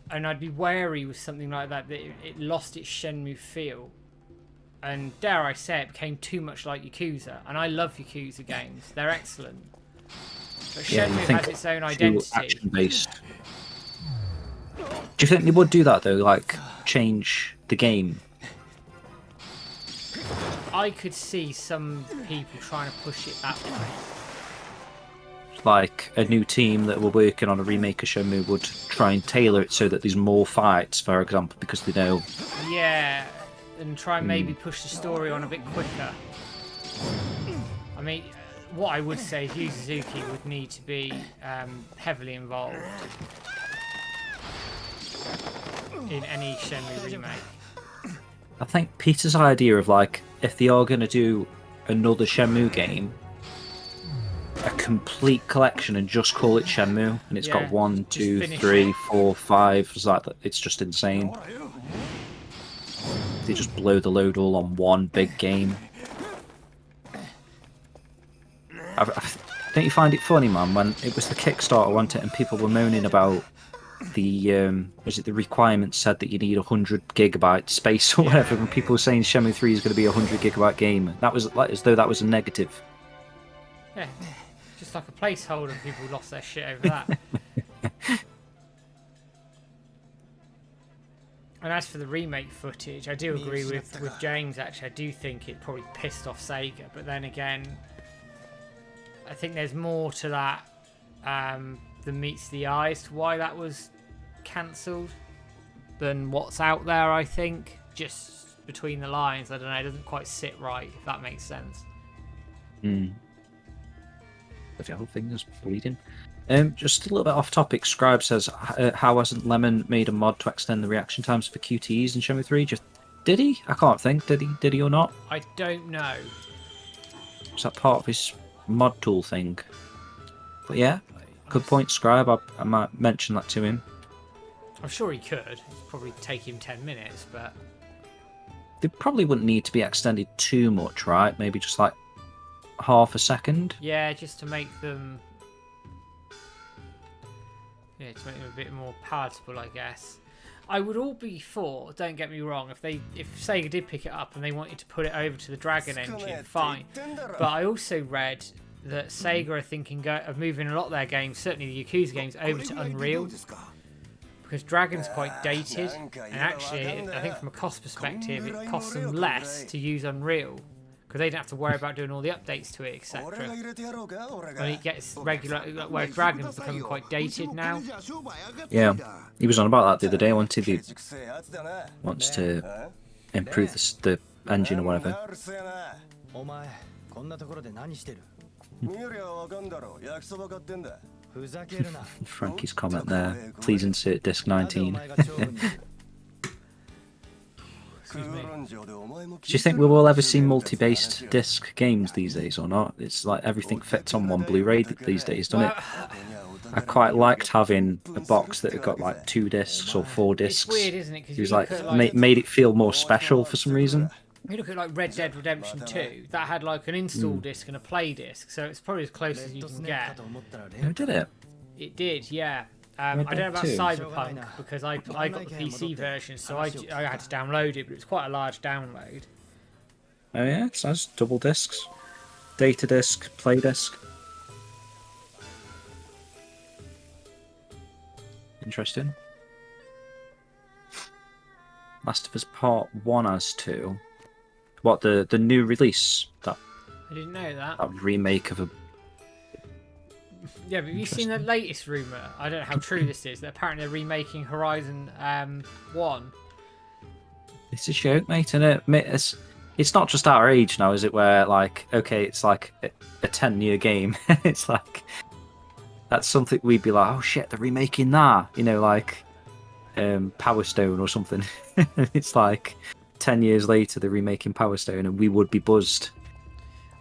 And I'd be wary with something like that it lost its Shenmue feel. And dare I say it became too much like Yakuza. And I love Yakuza games. They're excellent. But Shenmue has its own identity. Action-based. Do you think they would do that, though? Like, change the game? I could see some people trying to push it that way. Like, a new team that were working on a remake of Shenmue would try and tailor it so that there's more fights, for example, because they know... Yeah, and try and maybe push the story on a bit quicker. I mean, what I would say is Yu Suzuki would need to be heavily involved in any Shenmue remake. I think Peter's idea of, like, if they are going to do another Shenmue game, a complete collection and just call it Shenmue, and it's got 1, 2, 3, 4, 5, it's like, it's just insane. They just blow the load all on one big game. Don't you find it funny, man, when it was the Kickstarter, wasn't it, and people were moaning about the the requirements said that you need 100 gigabyte space or whatever, and people were saying Shenmue 3 is going to be a 100 gigabyte game. That was like as though that was a negative. Yeah, just like a placeholder. People lost their shit over that. And as for the remake footage, I do agree with James. Actually, I do think it probably pissed off Sega. But then again, I think there's more to that than meets the eye as to why that was cancelled than what's out there. I think just between the lines, I don't know, it doesn't quite sit right, if that makes sense. The whole thing is bleeding. Just a little bit off topic. Scribe says, how hasn't Lemon made a mod to extend the reaction times for QTEs in Shenmue 3? Did he? I can't think. Did he or not? I don't know. Was that part of his mod tool thing? But yeah, good point, Scribe. I might mention that to him. I'm sure he could. It'd probably take him 10 minutes, but... They probably wouldn't need to be extended too much, right? Maybe just like half a second? Yeah, just to make them... Yeah, to make them a bit more palatable, I guess. I would all be for, don't get me wrong, if Sega did pick it up and they wanted to put it over to the Dragon engine, fine. But I also read that Sega are thinking of moving a lot of their games, certainly the Yakuza games, over to Unreal. Because Dragon's quite dated, and actually, I think from a cost perspective, it costs them less to use Unreal. Because they don't have to worry about doing all the updates to it, etc. When it gets regular, whereas Dragon's becoming quite dated now. Yeah, he was on about that the other day. Wants to improve the engine or whatever. Frankie's comment there. Please insert disc 19. Do you think we will ever see multi-based disc games these days or not? It's like everything fits on one Blu-ray these days, doesn't it? I quite liked having a box that had got like 2 discs or 4 discs. It's weird, isn't it? Because it was like made it feel more special for some reason. You look at like Red Dead Redemption 2, that had like an install disc and a play disc, so it's probably as close as you can get. Oh, did it? It did, yeah. I don't know about Cyberpunk because I got the PC version, so I had to download it, but it was quite a large download. Oh yeah, so that's double discs, data disc, play disc. Interesting. Last of Us Part 1 has 2. What, the new release? I didn't know that. That remake of a... Yeah, but have you seen the latest rumour? I don't know how true this is, that apparently they're remaking Horizon 1. It's a joke, mate, isn't it? It's not just our age now, is it, where, like, okay, it's like a 10-year game. It's like... That's something we'd be like, oh shit, they're remaking that. You know, like Power Stone or something. It's like 10 years later they're remaking Power Stone and we would be buzzed.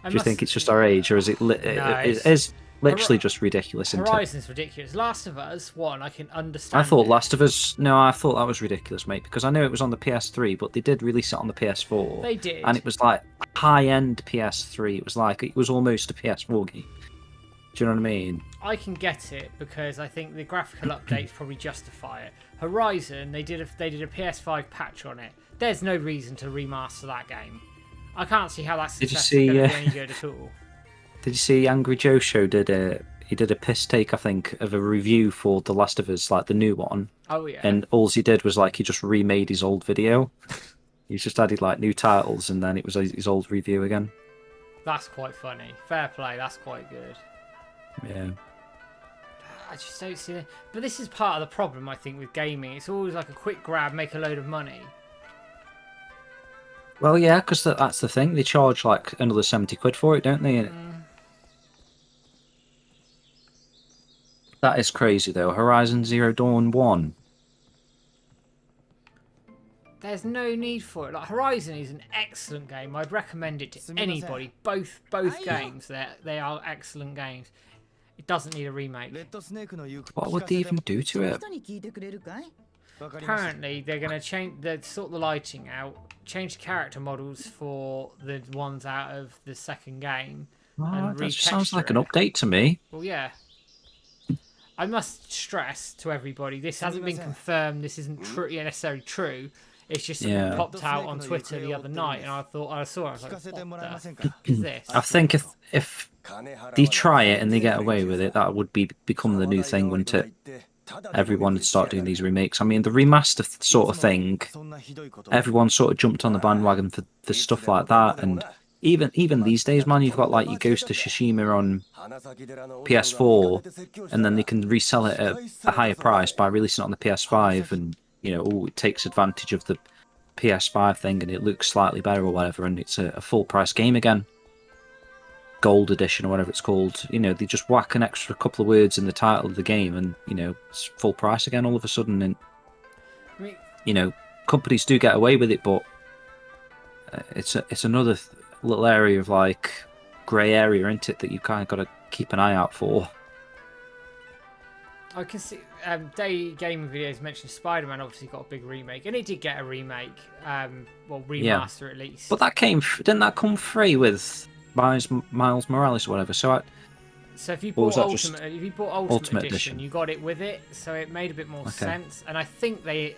Do you think it's just our age, or is it... literally just ridiculous. Horizon's ridiculous. Last of Us 1, I can understand. I thought Last of Us. No, I thought that was ridiculous, mate, because I knew it was on the PS3, but they did release it on the PS4. They did, and it was like high-end PS3. It was almost a PS4 game. Do you know what I mean? I can get it because I think the graphical updates probably justify it. Horizon, they did a PS5 patch on it. There's no reason to remaster that game. I can't see how that's successful going to be any good at all. Did you see Angry Joe Show did a piss take, I think, of a review for The Last of Us, like the new one. Oh yeah. And all he did was like he just remade his old video. He just added like new titles, and then it was his old review again. That's quite funny. Fair play. That's quite good. Yeah. I just don't see it. But this is part of the problem, I think, with gaming. It's always like a quick grab, make a load of money. Well, yeah, because that's the thing. They charge like another 70 quid for it, don't they? That is crazy, though. Horizon Zero Dawn 1. There's no need for it. Like Horizon is an excellent game. I'd recommend it to anybody. Both games, they are excellent games. It doesn't need a remake. What would they even do to it? Apparently, they're going to sort the lighting out, change the character models for the ones out of the second game. Oh, that just sounds like an update to me. Well, yeah. I must stress to everybody, this hasn't been confirmed. This isn't necessarily true. It's just something popped out on Twitter the other night, and I saw it. I was like, what the fuck is this? I think if they try it and they get away with it, that would become the new thing, wouldn't it? Everyone would start doing these remakes. I mean, the remaster sort of thing, everyone sort of jumped on the bandwagon for stuff like that, and even these days, man, you've got like your Ghost of Tsushima on PS4, and then they can resell it at a higher price by releasing it on the PS5, and it takes advantage of the PS5 thing, and it looks slightly better or whatever, and it's a full price game again. Gold edition or whatever it's called. They just whack an extra couple of words in the title of the game, and it's full price again all of a sudden. And companies do get away with it, but it's another little area of like grey area, isn't it, that you kind of got to keep an eye out for. I can see Day Gaming Videos mentioned Spider-Man obviously got a big remake, and it did get a remake, remaster at least. But didn't that come free with Miles Morales or whatever? So if you bought Ultimate Edition, you got it with it, so it made a bit more sense. And I think I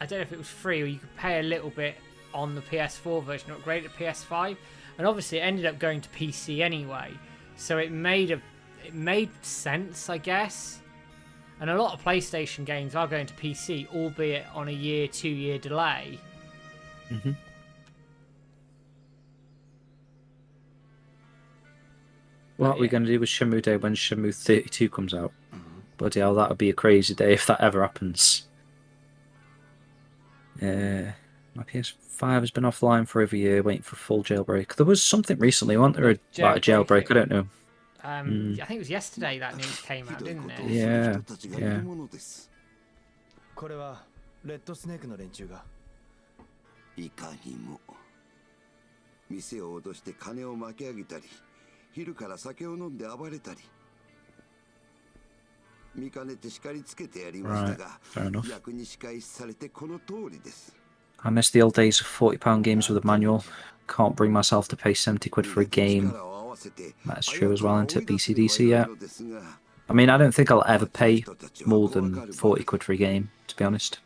don't know if it was free or you could pay a little bit on the PS4 version, upgrade it to PS5, and obviously it ended up going to PC anyway, so it made sense, I guess. And a lot of PlayStation games are going to PC, albeit on a 2-year delay. Mm-hmm. What are we going to do with Shenmue Day when Shenmue 32 comes out? Bloody hell, that would be a crazy day if that ever happens. My PS5 has been offline for over a year, waiting for a full jailbreak. There was something recently, wasn't there, about a jailbreak? I don't know. I think it was yesterday that news came out, didn't it? Yeah. これはレッドスネークの連中がいかにも店を脅して金を巻き上げたり昼から酒を飲んで暴れたり見かねて叱りつけてやりましたが役に仕返しされてこの通りです I miss the old days of £40 games with a manual. Can't bring myself to pay 70 quid for a game. That's true as well, isn't it? BCDC, yeah. I mean, I don't think I'll ever pay more than 40 quid for a game, to be honest.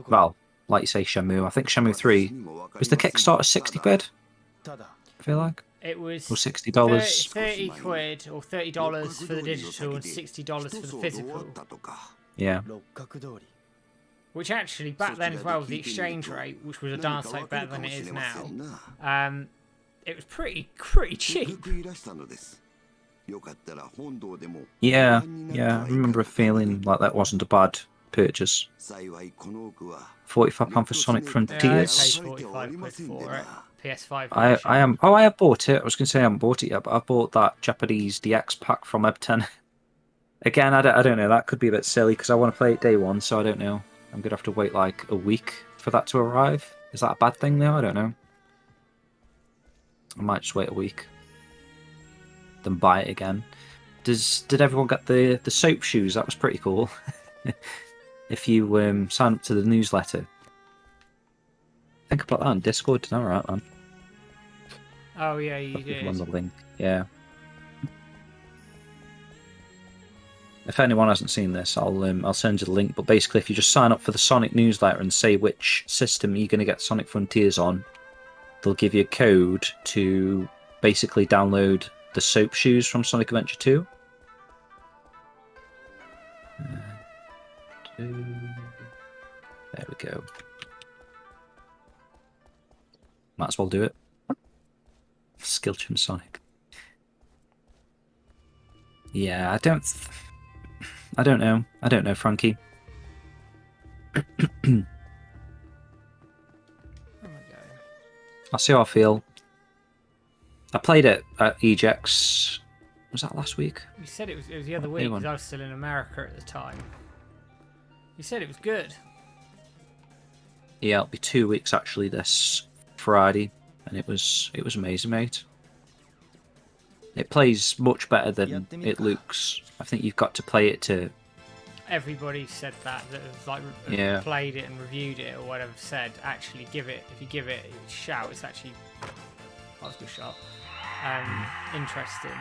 Well, like you say, Shenmue. I think Shenmue 3 was the Kickstarter 60 quid. I feel like it was or $60. 30 quid or $30 for the digital and $60 for the physical. Yeah. Which actually, back then as well, with the exchange rate, which was a darn sight better than it is now, it was pretty cheap. Yeah, I remember feeling like that wasn't a bad purchase. £45 for Sonic Frontiers. I paid 45 quid for it. PS5. I have bought it. I was going to say I haven't bought it yet, but I bought that Japanese DX pack from Eb10. Again, I don't know. That could be a bit silly because I want to play it day one, so I don't know. I'm going to have to wait like a week for that to arrive. Is that a bad thing though? I don't know. I might just wait a week, then buy it again. Did everyone get the soap shoes? That was pretty cool. If you sign up to the newsletter, think about that on Discord. All right, man. Oh yeah, you did. On the link, yeah. If anyone hasn't seen this, I'll send you the link. But basically, if you just sign up for the Sonic newsletter and say which system you're going to get Sonic Frontiers on, they'll give you a code to basically download the soap shoes from Sonic Adventure 2. There we go. Might as well do it. Skillchum Sonic. Yeah, I don't know. I don't know, Frankie. I'll see how I feel. I played it at EJX. Was that last week? You said it was the other week because I was still in America at the time. You said it was good. Yeah, it'll be 2 weeks actually this Friday, and it was amazing, mate. It plays much better than it looks. I think you've got to play it to. Everybody said that has like played it and reviewed it or whatever said actually give it, if you give it a shout, it's actually that was a good shot. Interesting.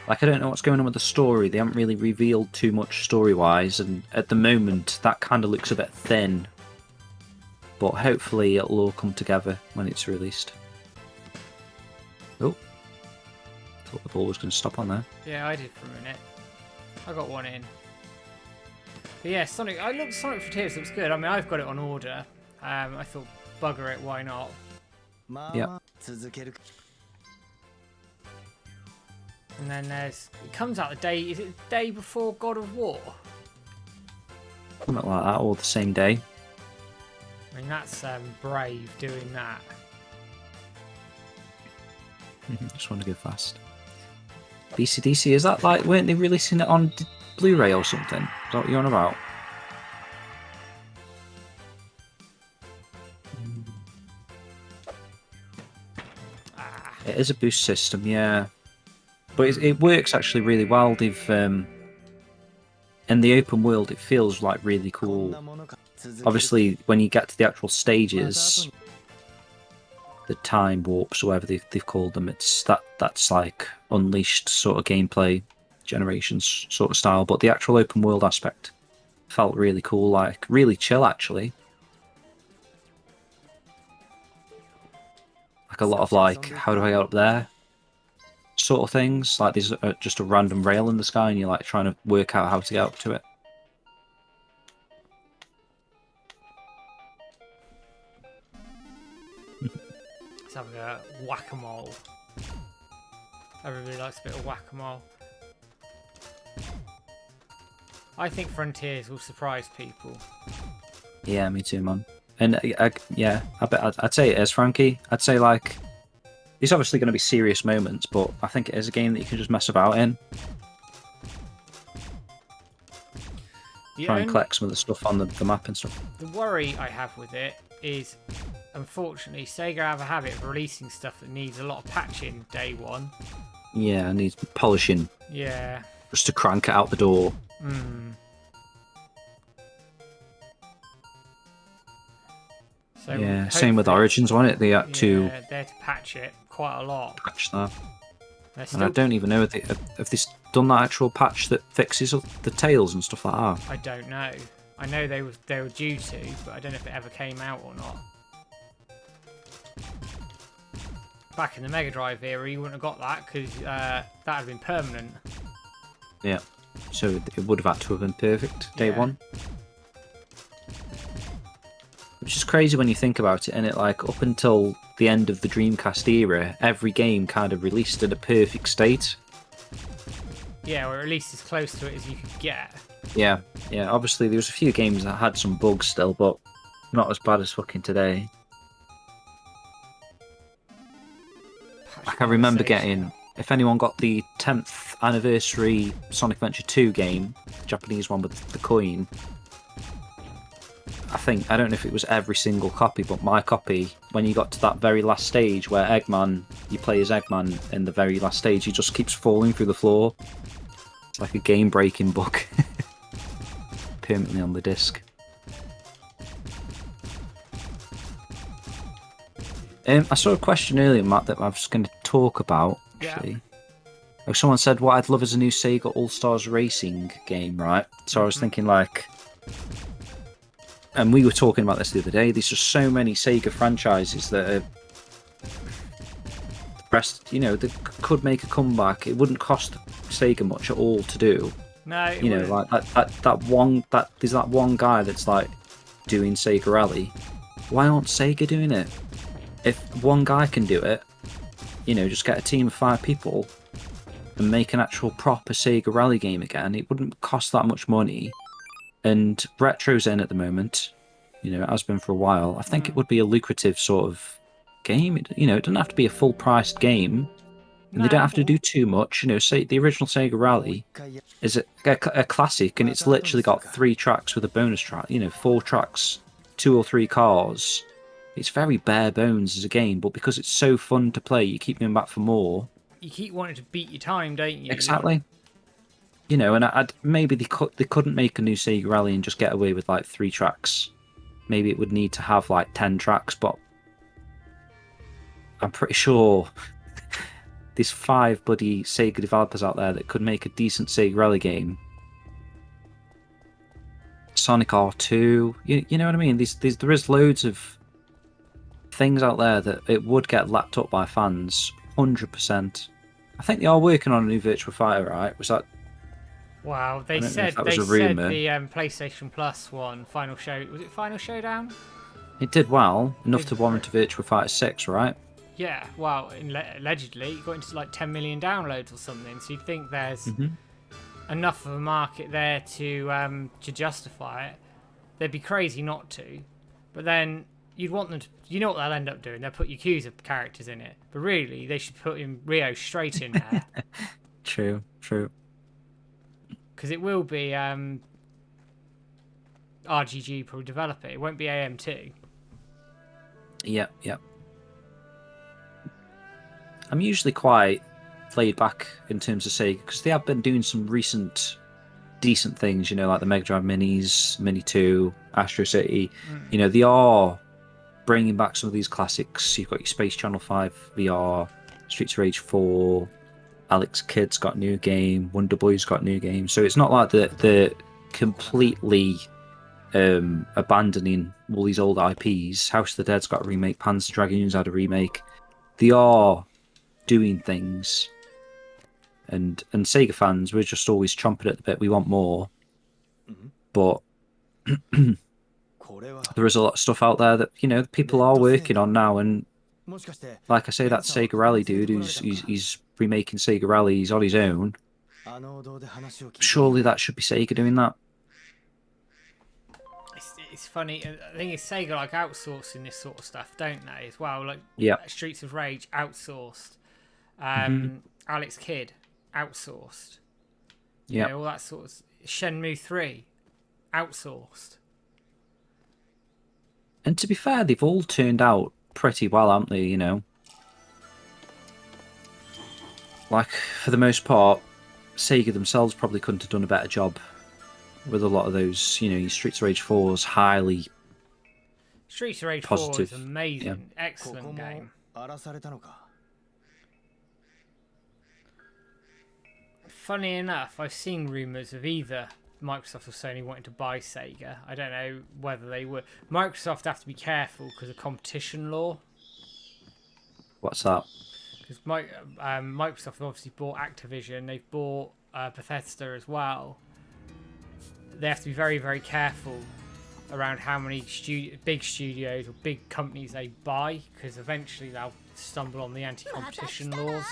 Like, I don't know what's going on with the story. They haven't really revealed too much story-wise, and at the moment that kind of looks a bit thin. But hopefully it'll all come together when it's released. Oh, thought the ball was going to stop on there. Yeah, I did for a minute. I got one in. But yeah, Sonic Frontiers looks good. I mean, I've got it on order. I thought, bugger it, why not? Yeah. And then it comes out the day, is it the day before God of War? Something like that, or the same day. I mean, that's brave doing that. Just want to go fast. BCDC, is that like, weren't they releasing it on Blu-ray or something? Is that what you're on about? It is a boost system, yeah. But it works actually really well. They've in the open world, it feels like really cool. Obviously, when you get to the actual stages, the time warps, or whatever they've called them, that's like Unleashed sort of gameplay, Generations sort of style. But the actual open world aspect felt really cool, like really chill actually. Like a lot of like, how do I get up there? Sort of things. Like there's just a random rail in the sky, and you're like trying to work out how to get up to it. Let's have a whack-a-mole. Everybody likes a bit of whack-a-mole. I think Frontiers will surprise people. Yeah, me too, man. And yeah, I bet I'd say it is, Frankie. I'd say like, there's obviously going to be serious moments, but I think it is a game that you can just mess about in. Try and collect some of the stuff on the map and stuff. The worry I have with it is, unfortunately, Sega have a habit of releasing stuff that needs a lot of patching day one. Yeah, it needs polishing. Yeah. Just to crank it out the door. So yeah, same with Origins, wasn't it? They had to... they had to patch it quite a lot. Patch that. And I don't even know if they've done that actual patch that fixes the tails and stuff like that. I don't know. I know they were due to, but I don't know if it ever came out or not. Back in the Mega Drive era, you wouldn't have got that because that would have been permanent. Yeah, so it would have had to have been perfect day one. Which is crazy when you think about it, and it like up until the end of the Dreamcast era, every game kind of released in a perfect state. Yeah, or at least as close to it as you could get. Yeah, yeah. Obviously, there was a few games that had some bugs still, but not as bad as fucking today. Like I remember getting, if anyone got the 10th anniversary Sonic Adventure 2 game, the Japanese one with the coin, I don't know if it was every single copy, but my copy, when you got to that very last stage where Eggman, you play as Eggman in the very last stage, he just keeps falling through the floor. It's like a game-breaking bug. Permanently on the disc. I saw a question earlier, Matt, that I was going to talk about, actually. Yeah. Someone said what I'd love is a new Sega All-Stars Racing game, right? So I was thinking, like... And we were talking about this the other day, there's just so many Sega franchises that are... that could make a comeback. It wouldn't cost Sega much at all to do. No, like there's that one guy that's like doing Sega Rally. Why aren't Sega doing it? If one guy can do it, just get a team of 5 people and make an actual proper Sega Rally game again. It wouldn't cost that much money. And Retro's in at the moment. It has been for a while. I think it would be a lucrative sort of game. It doesn't have to be a full-priced game. And they don't have to do too much. Say the original Sega Rally is a classic, and it's literally got 3 tracks with a bonus track. 4 tracks, 2 or 3 cars. It's very bare bones as a game, but because it's so fun to play, you keep going back for more. You keep wanting to beat your time, don't you? Exactly. And maybe they couldn't make a new Sega Rally and just get away with like 3 tracks. Maybe it would need to have like 10 tracks, but I'm pretty sure there's 5 bloody Sega developers out there that could make a decent Sega Rally game. Sonic R2, you know what I mean? There is loads of things out there that it would get lapped up by fans, 100%. I think they are working on a new Virtua Fighter, right? Was that? Wow, they said the PlayStation Plus one, Final Show, was it Final Showdown? It did well, enough to warrant a Virtua Fighter 6, right? Yeah, well, allegedly, it got into like 10 million downloads or something, so you'd think there's enough of a market there to justify it. They'd be crazy not to, but then you'd want them to, what they'll end up doing? They'll put Yakuza characters in it, but really, they should put Rio straight in there. True. Because it will be RGG probably develop it. It won't be AM2. Yep. I'm usually quite laid back in terms of Sega because they have been doing some recent decent things, like the Mega Drive Minis, Mini 2, Astro City. They are bringing back some of these classics. You've got your Space Channel 5 VR, Streets of Rage 4, Alex Kidd's got a new game, Wonder Boy's got a new game. So it's not like they're completely abandoning all these old IPs. House of the Dead's got a remake, Panzer Dragoon's had a remake. They are doing things. And Sega fans, we're just always chomping at the bit. We want more. But there is a lot of stuff out there that, people are working on now. And like I say, that Sega Rally dude he's remaking Sega Rally, he's on his own. Surely that should be Sega doing that. It's funny. I think it's Sega like outsourcing this sort of stuff, don't they? As well, like Streets of Rage outsourced, Alex Kidd outsourced. Yeah, all that sort of Shenmue 3 outsourced. And to be fair, they've all turned out pretty well, haven't they? Like, for the most part, Sega themselves probably couldn't have done a better job with a lot of those, your Streets of Rage 4's highly Streets of Rage positive. 4 is amazing. Excellent game. Funny enough, I've seen rumours of either Microsoft or Sony wanting to buy Sega. I don't know whether they would. Microsoft have to be careful because of competition law. What's that? Because Microsoft obviously bought Activision, they've bought Bethesda as well. They have to be very, very careful around how many big studios or big companies they buy, because eventually they'll stumble on the anti-competition laws.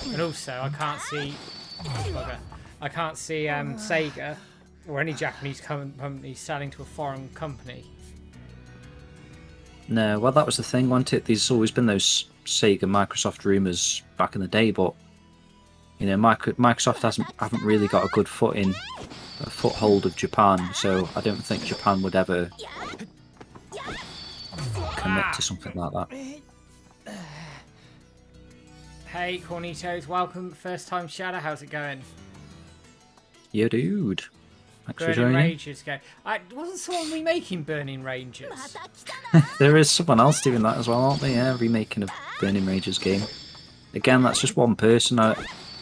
And also, I can't see Sega or any Japanese company selling to a foreign company. No, well, that was the thing, wasn't it? There's always been those Sega Microsoft rumours back in the day, but Microsoft haven't really got a good footing a foothold of Japan, so I don't think Japan would ever commit to something like that. Hey, Cornitos, welcome. First time Shadow, how's it going? Yeah, dude. Thanks for Burning joining. Rangers game. Wasn't someone remaking Burning Rangers? There is someone else doing that as well, aren't they? Yeah, remaking a Burning Rangers game. Again, that's just one person.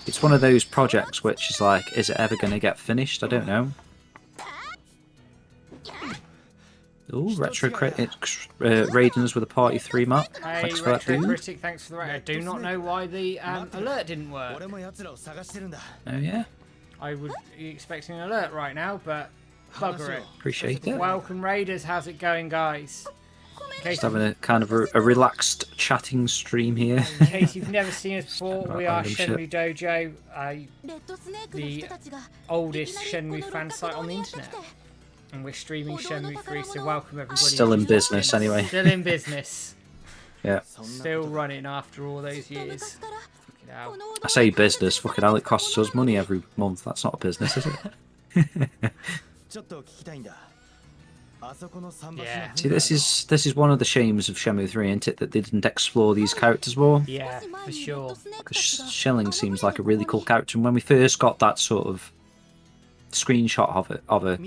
It's one of those projects which is like, is it ever going to get finished? I don't know. Oh, Retro Critics Raidens with a Party 3 map. Hey, Thanks for that, Retro dude. Critic, thanks for the raid. I do not know why the alert didn't work. Oh, yeah. I would be expecting an alert right now, but bugger it. Appreciate it. Welcome, Raiders. How's it going, guys? Just having a kind of a relaxed chatting stream here. In case you've never seen us before, About we are random Shenmue Dojo, the oldest Shenmue fan site on the internet. And we're streaming Shenmue 3, so welcome everybody. Still in business, anyway. Still in business. Yeah. Still running after all those years. Fucking hell. I say business, fucking hell, it costs us money every month. That's not a business, is it? Yeah. See, this is one of the shames of Shenmue 3, isn't it? That they didn't explore these characters more. Yeah, for sure. Because Schilling seems like a really cool character, and when we first got that sort of screenshot of her,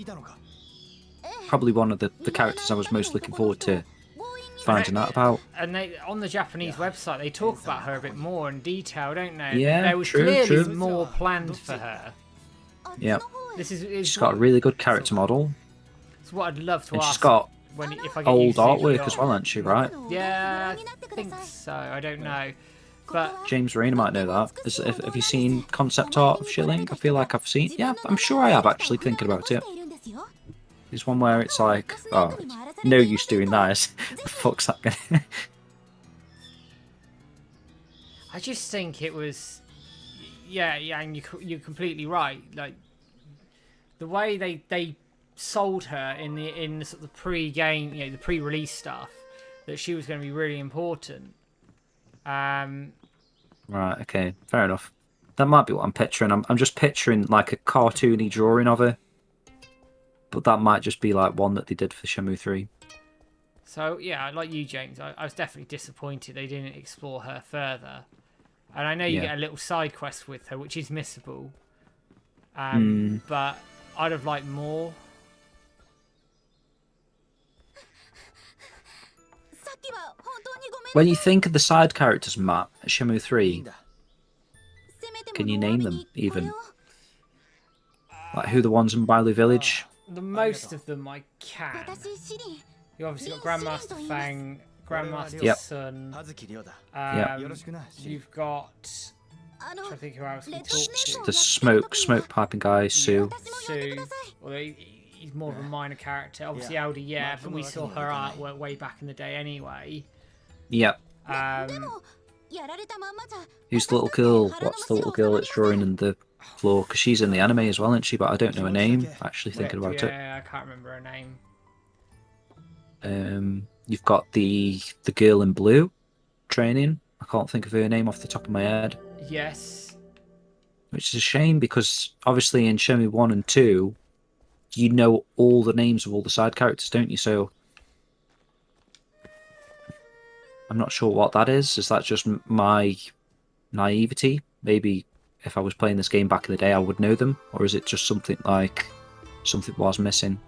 probably one of the characters I was most looking forward to finding out about. And they on the Japanese website, they talk about her a bit more in detail, don't they? Yeah, there was true, clearly true. more planned for her. Yeah, This is she's got a really good character model, It's what I'd love to and ask. she's got if I get old used to it, artwork as well, hasn't she? Right? Yeah, I think so. I don't know, but James Rayner might know that. Have you seen concept art of Schilling? I feel like I've seen. Yeah, I'm sure I have actually. Thinking about it, there's one where it's like, oh, no use doing that. The fuck's that gonna? I just think it was, yeah, and you're completely right. Like the way they sold her in the sort of the pre-game, the pre-release stuff, that she was going to be really important. Right. Okay. Fair enough. That might be what I'm picturing. I'm just picturing like a cartoony drawing of her, but that might just be like one that they did for Shenmue 3. So yeah, like you, James, I was definitely disappointed they didn't explore her further. And I know you get a little side quest with her, which is missable. But I'd have liked more. When you think of the side characters, Matt, at Shenmue 3, can you name them even? Like who the ones in Bailu Village? The most of them I can. You obviously got Grandmaster Fang, Grandmaster Sun. You've got. I'm trying to think who else we talked to. The smoke piping guy, Sue. Sue. Although he's more of a minor character. Obviously, Aldi, but we saw her artwork way back in the day anyway. Yep. Who's the little girl? What's the little girl that's drawing in the floor? Because she's in the anime as well, isn't she? But I don't know her name. Actually, thinking about it. Yeah, I can't remember her name. You've got the girl in blue training. I can't think of her name off the top of my head. Yes. Which is a shame because obviously in Shenmue 1 and 2, you know all the names of all the side characters, don't you? So I'm not sure what that is. Is that just my naivety? Maybe if I was playing this game back in the day, I would know them. Or is it just something like something was missing?